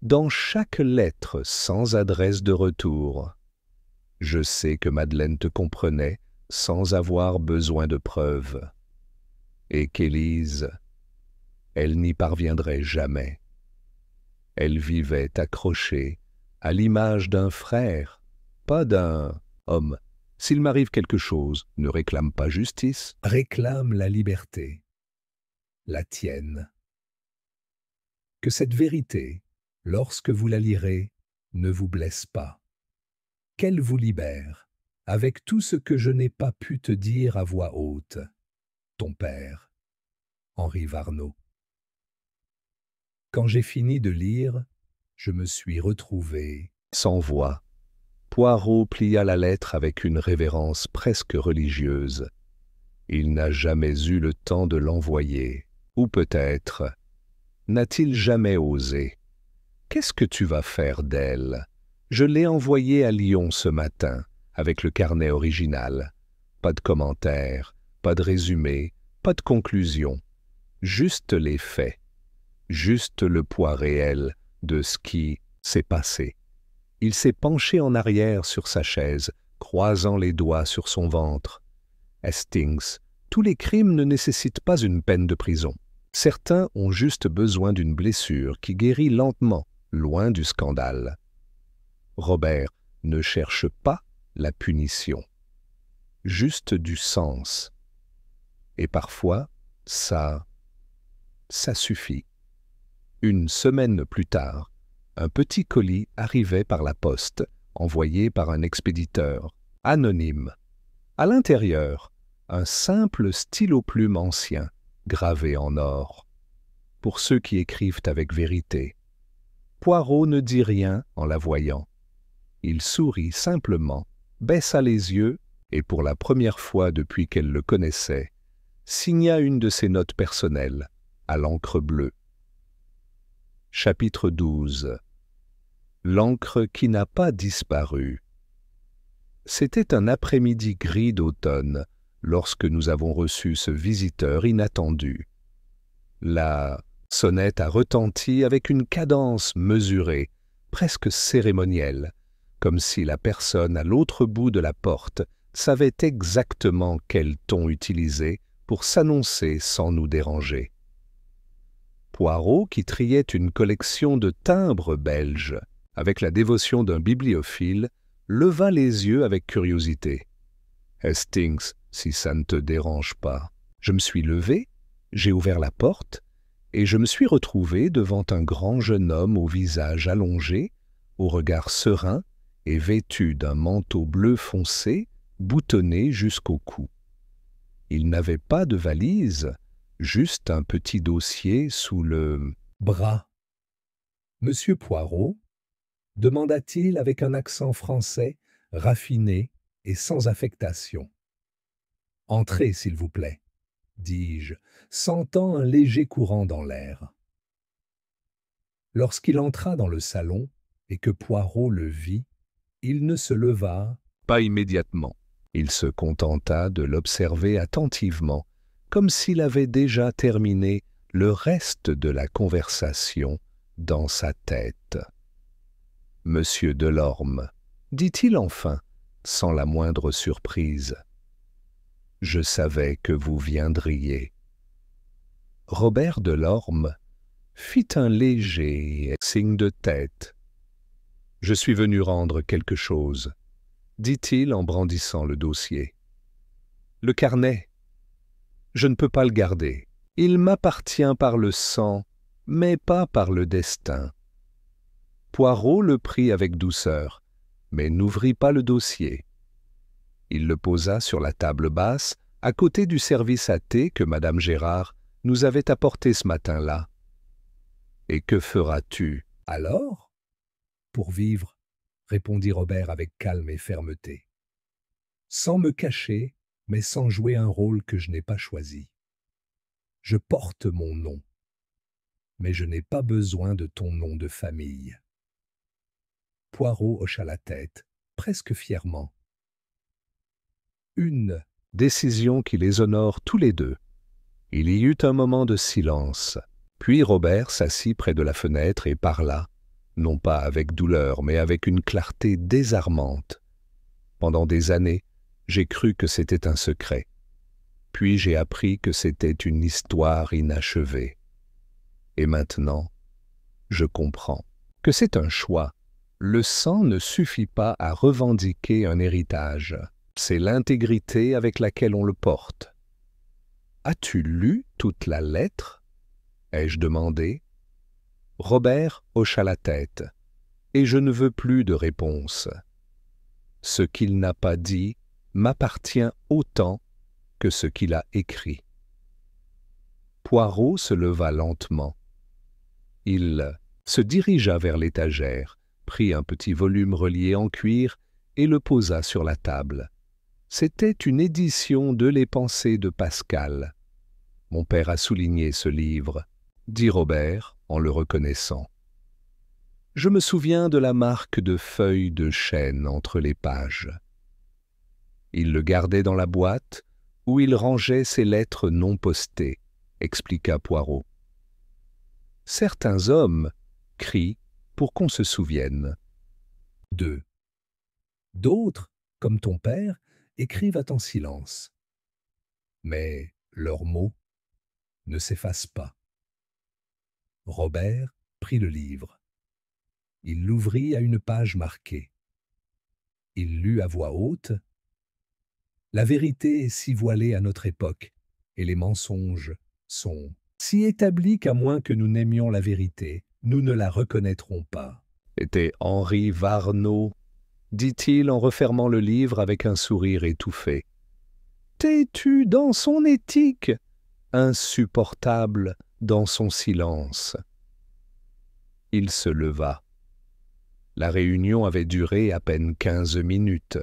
A: dans chaque lettre sans adresse de retour. Je sais que Madeleine te comprenait sans avoir besoin de preuves, et qu'Élise, elle n'y parviendrait jamais. Elle vivait accrochée à l'image d'un frère pas d'un « homme, s'il m'arrive quelque chose, ne réclame pas justice ».
B: Réclame la liberté, la tienne. Que cette vérité, lorsque vous la lirez, ne vous blesse pas. Qu'elle vous libère, avec tout ce que je n'ai pas pu te dire à voix haute. Ton père, Henri Varnaud. Quand j'ai fini de lire, je me suis retrouvé
A: Sans voix, Poirot plia la lettre avec une révérence presque religieuse. Il n'a jamais eu le temps de l'envoyer, ou peut-être n'a-t-il jamais osé. Qu'est-ce que tu vas faire d'elle? Je l'ai envoyée à Lyon ce matin, avec le carnet original. Pas de commentaires, pas de résumé, pas de conclusion. Juste les faits, juste le poids réel de ce qui s'est passé. Il s'est penché en arrière sur sa chaise, croisant les doigts sur son ventre. Hastings, tous les crimes ne nécessitent pas une peine de prison. Certains ont juste besoin d'une blessure qui guérit lentement, loin du scandale. Robert ne cherche pas la punition, juste du sens. Et parfois, ça suffit. Une semaine plus tard, un petit colis arrivait par la poste, envoyé par un expéditeur, anonyme. À l'intérieur, un simple stylo-plume ancien, gravé en or. Pour ceux qui écrivent avec vérité. Poirot ne dit rien en la voyant. Il sourit simplement, baissa les yeux et pour la première fois depuis qu'elle le connaissait, signa une de ses notes personnelles, à l'encre bleue. Chapitre 12. L'encre qui n'a pas disparu. C'était un après-midi gris d'automne lorsque nous avons reçu ce visiteur inattendu. La sonnette a retenti avec une cadence mesurée, presque cérémonielle, comme si la personne à l'autre bout de la porte savait exactement quel ton utiliser pour s'annoncer sans nous déranger. Poirot, qui triait une collection de timbres belges, avec la dévotion d'un bibliophile, leva les yeux avec curiosité. « Hastings, si ça ne te dérange pas. » Je me suis levé, j'ai ouvert la porte, et je me suis retrouvé devant un grand jeune homme au visage allongé, au regard serein et vêtu d'un manteau bleu foncé, boutonné jusqu'au cou. Il n'avait pas de valise, juste un petit dossier sous le
B: bras. « Monsieur Poirot ?» demanda-t-il avec un accent français, raffiné et sans affectation. « Entrez, s'il vous plaît, » dis-je, sentant un léger courant dans l'air. Lorsqu'il entra dans le salon et que Poirot le vit, il ne se leva
A: pas immédiatement. Il se contenta de l'observer attentivement, comme s'il avait déjà terminé le reste de la conversation dans sa tête. « Monsieur Delorme, dit-il enfin, sans la moindre surprise. « Je savais que vous viendriez. » Robert Delorme fit un léger signe de tête. « Je suis venu rendre quelque chose, » dit-il en brandissant le dossier. « Le carnet. Je ne peux pas le garder. Il m'appartient par le sang, mais pas par le destin. » Poirot le prit avec douceur, mais n'ouvrit pas le dossier. Il le posa sur la table basse, à côté du service à thé que Madame Gérard nous avait apporté ce matin-là. « Et que feras-tu »
B: alors ? Pour vivre, répondit Robert avec calme et fermeté. Sans me cacher, mais sans jouer un rôle que je n'ai pas choisi. Je porte mon nom, mais je n'ai pas besoin de ton nom de famille. Poirot hocha la tête, presque fièrement. Une
A: décision qui les honore tous les deux. Il y eut un moment de silence, puis Robert s'assit près de la fenêtre et parla, non pas avec douleur, mais avec une clarté désarmante. Pendant des années, j'ai cru que c'était un secret. Puis j'ai appris que c'était une histoire inachevée. Et maintenant, je comprends que c'est un choix, Le sang ne suffit pas à revendiquer un héritage. C'est l'intégrité avec laquelle on le porte. As-tu lu toute la lettre? Ai-je demandé. Robert hocha la tête, et je ne veux plus de réponse. Ce qu'il n'a pas dit m'appartient autant que ce qu'il a écrit. Poirot se leva lentement. Il se dirigea vers l'étagère, prit un petit volume relié en cuir et le posa sur la table. C'était une édition de Les Pensées de Pascal. « Mon père a souligné ce livre », dit Robert en le reconnaissant. Je me souviens de la marque de feuilles de chêne entre les pages. Il le gardait dans la boîte où il rangeait ses lettres non postées, expliqua Poirot. Certains hommes crient pour qu'on se souvienne.
B: 2. D'autres, comme ton père, écrivent à ton silence. Mais leurs mots ne s'effacent pas. Robert prit le livre. Il l'ouvrit à une page marquée. Il lut à voix haute. La vérité est si voilée à notre époque, et les mensonges sont si établis qu'à moins que nous n'aimions la vérité, nous ne la reconnaîtrons pas.
A: Était Henri Varneau, dit-il en refermant le livre avec un sourire étouffé. Têtu dans son éthique, insupportable dans son silence. Il se leva. La réunion avait duré à peine 15 minutes,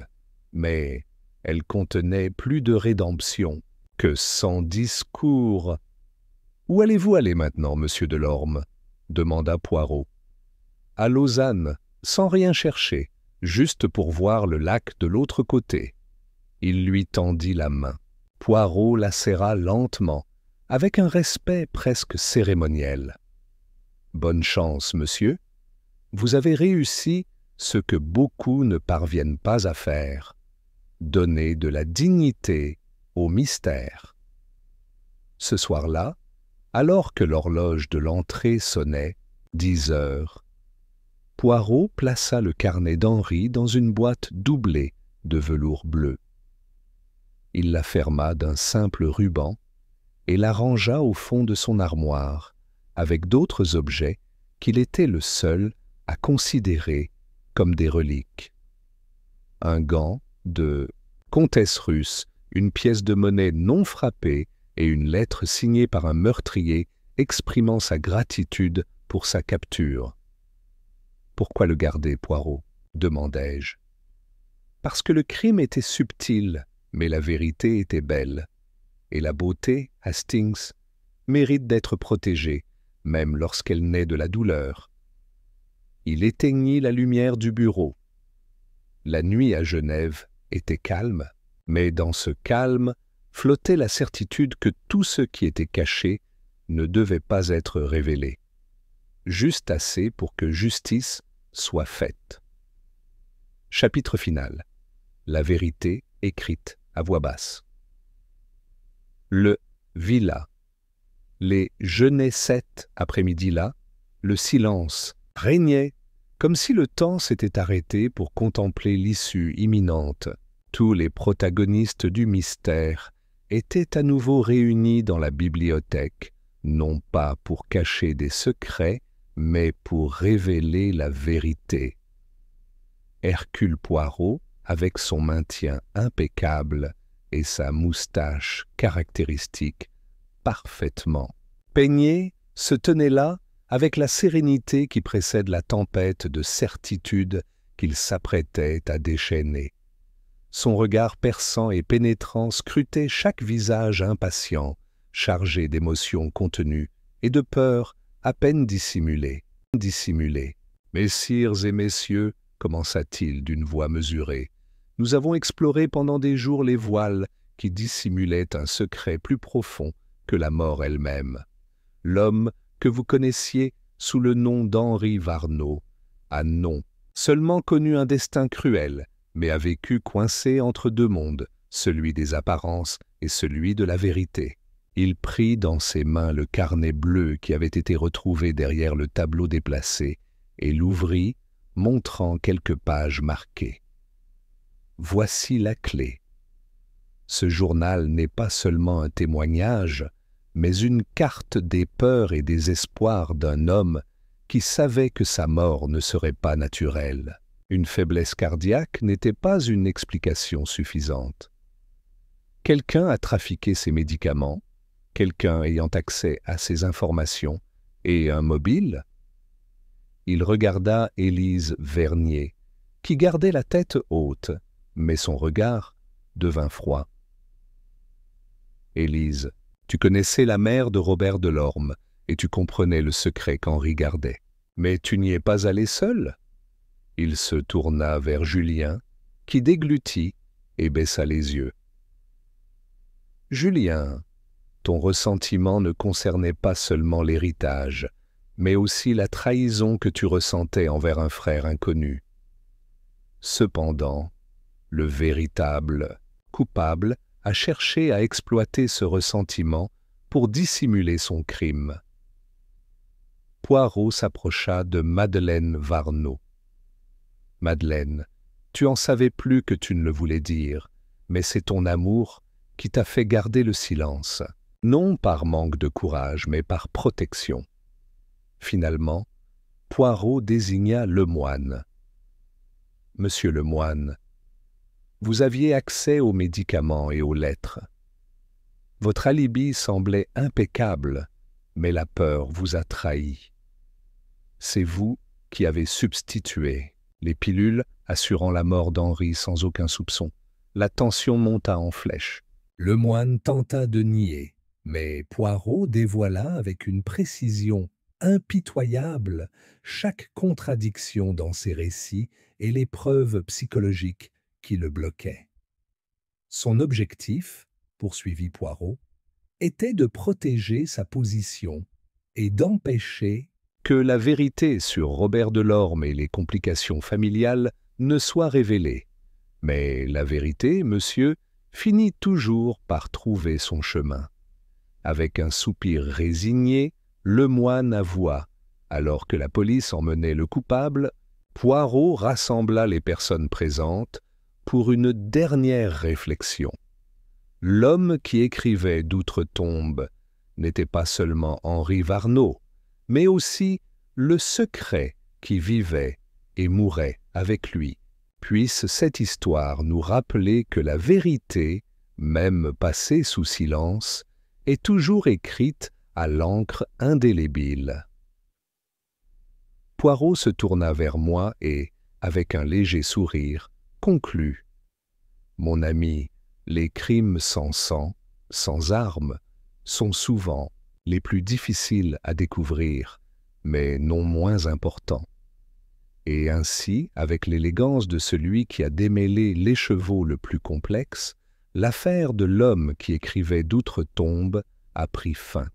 A: mais elle contenait plus de rédemption que 100 discours. « Où allez-vous aller maintenant, monsieur Delorme » demanda Poirot. « À Lausanne, sans rien chercher, juste pour voir le lac de l'autre côté. » Il lui tendit la main. Poirot la serra lentement, avec un respect presque cérémoniel. « Bonne chance, monsieur. Vous avez réussi ce que beaucoup ne parviennent pas à faire, donner de la dignité au mystère. » Ce soir-là, alors que l'horloge de l'entrée sonnait 10 heures, Poirot plaça le carnet d'Henri dans une boîte doublée de velours bleu. Il la ferma d'un simple ruban et la rangea au fond de son armoire, avec d'autres objets qu'il était le seul à considérer comme des reliques. Un gant de comtesse russe, une pièce de monnaie non frappée et une lettre signée par un meurtrier exprimant sa gratitude pour sa capture. « Pourquoi le garder, Poirot ?» demandai-je. « Parce que le crime était subtil, mais la vérité était belle. Et la beauté, Hastings, mérite d'être protégée, même lorsqu'elle naît de la douleur. » Il éteignit la lumière du bureau. La nuit à Genève était calme, mais dans ce calme flottait la certitude que tout ce qui était caché ne devait pas être révélé, juste assez pour que justice soit faite. Chapitre final. La vérité écrite à voix basse. Le villa. Les jeûnais 7 après-midi-là, le silence régnait, comme si le temps s'était arrêté pour contempler l'issue imminente. Tous les protagonistes du mystère étaient à nouveau réunis dans la bibliothèque, non pas pour cacher des secrets, mais pour révéler la vérité. Hercule Poirot, avec son maintien impeccable et sa moustache caractéristique, parfaitement peignée, se tenait là avec la sérénité qui précède la tempête de certitude qu'il s'apprêtait à déchaîner. Son regard perçant et pénétrant scrutait chaque visage impatient, chargé d'émotions contenues et de peurs à peine dissimulées. « Messires et messieurs, commença-t-il d'une voix mesurée, nous avons exploré pendant des jours les voiles qui dissimulaient un secret plus profond que la mort elle-même. L'homme que vous connaissiez sous le nom d'Henri Varneau a non seulement connu un destin cruel, mais a vécu coincé entre deux mondes, celui des apparences et celui de la vérité. Il prit dans ses mains le carnet bleu qui avait été retrouvé derrière le tableau déplacé et l'ouvrit montrant quelques pages marquées. Voici la clé. Ce journal n'est pas seulement un témoignage, mais une carte des peurs et des espoirs d'un homme qui savait que sa mort ne serait pas naturelle. Une faiblesse cardiaque n'était pas une explication suffisante. Quelqu'un a trafiqué ses médicaments, quelqu'un ayant accès à ses informations, et un mobile. Il regarda Élise Vernier, qui gardait la tête haute, mais son regard devint froid. « Élise, tu connaissais la mère de Robert Delorme, et tu comprenais le secret qu'Henri gardait. Mais tu n'y es pas allée seule ?» Il se tourna vers Julien, qui déglutit et baissa les yeux. « Julien, ton ressentiment ne concernait pas seulement l'héritage, mais aussi la trahison que tu ressentais envers un frère inconnu. Cependant, le véritable coupable a cherché à exploiter ce ressentiment pour dissimuler son crime. » Poirot s'approcha de Madeleine Varnaud. « Madeleine, tu en savais plus que tu ne le voulais dire, mais c'est ton amour qui t'a fait garder le silence, non par manque de courage, mais par protection. » Finalement, Poirot désigna Lemoine. « Monsieur Lemoine, vous aviez accès aux médicaments et aux lettres. Votre alibi semblait impeccable, mais la peur vous a trahi. C'est vous qui avez substitué les pilules assurant la mort d'Henri sans aucun soupçon. La tension monta en flèche. »
B: Lemoine tenta de nier, mais Poirot dévoila avec une précision impitoyable chaque contradiction dans ses récits et les preuves psychologiques qui le bloquaient. Son objectif, poursuivit Poirot, était de protéger sa position et d'empêcher
A: que la vérité sur Robert Delorme et les complications familiales ne soit révélée. Mais la vérité, monsieur, finit toujours par trouver son chemin. Avec un soupir résigné, Lemoine avoua, alors que la police emmenait le coupable, Poirot rassembla les personnes présentes pour une dernière réflexion. L'homme qui écrivait d'outre-tombe n'était pas seulement Henri Varnaud, mais aussi le secret qui vivait et mourait avec lui. Puisse cette histoire nous rappeler que la vérité, même passée sous silence, est toujours écrite à l'encre indélébile. Poirot se tourna vers moi et, avec un léger sourire, conclut. « Mon ami, les crimes sans sang, sans armes, sont souvent les plus difficiles à découvrir, mais non moins importants. Et ainsi, avec l'élégance de celui qui a démêlé l'écheveau le plus complexe, l'affaire de l'homme qui écrivait d'outre-tombe a pris fin.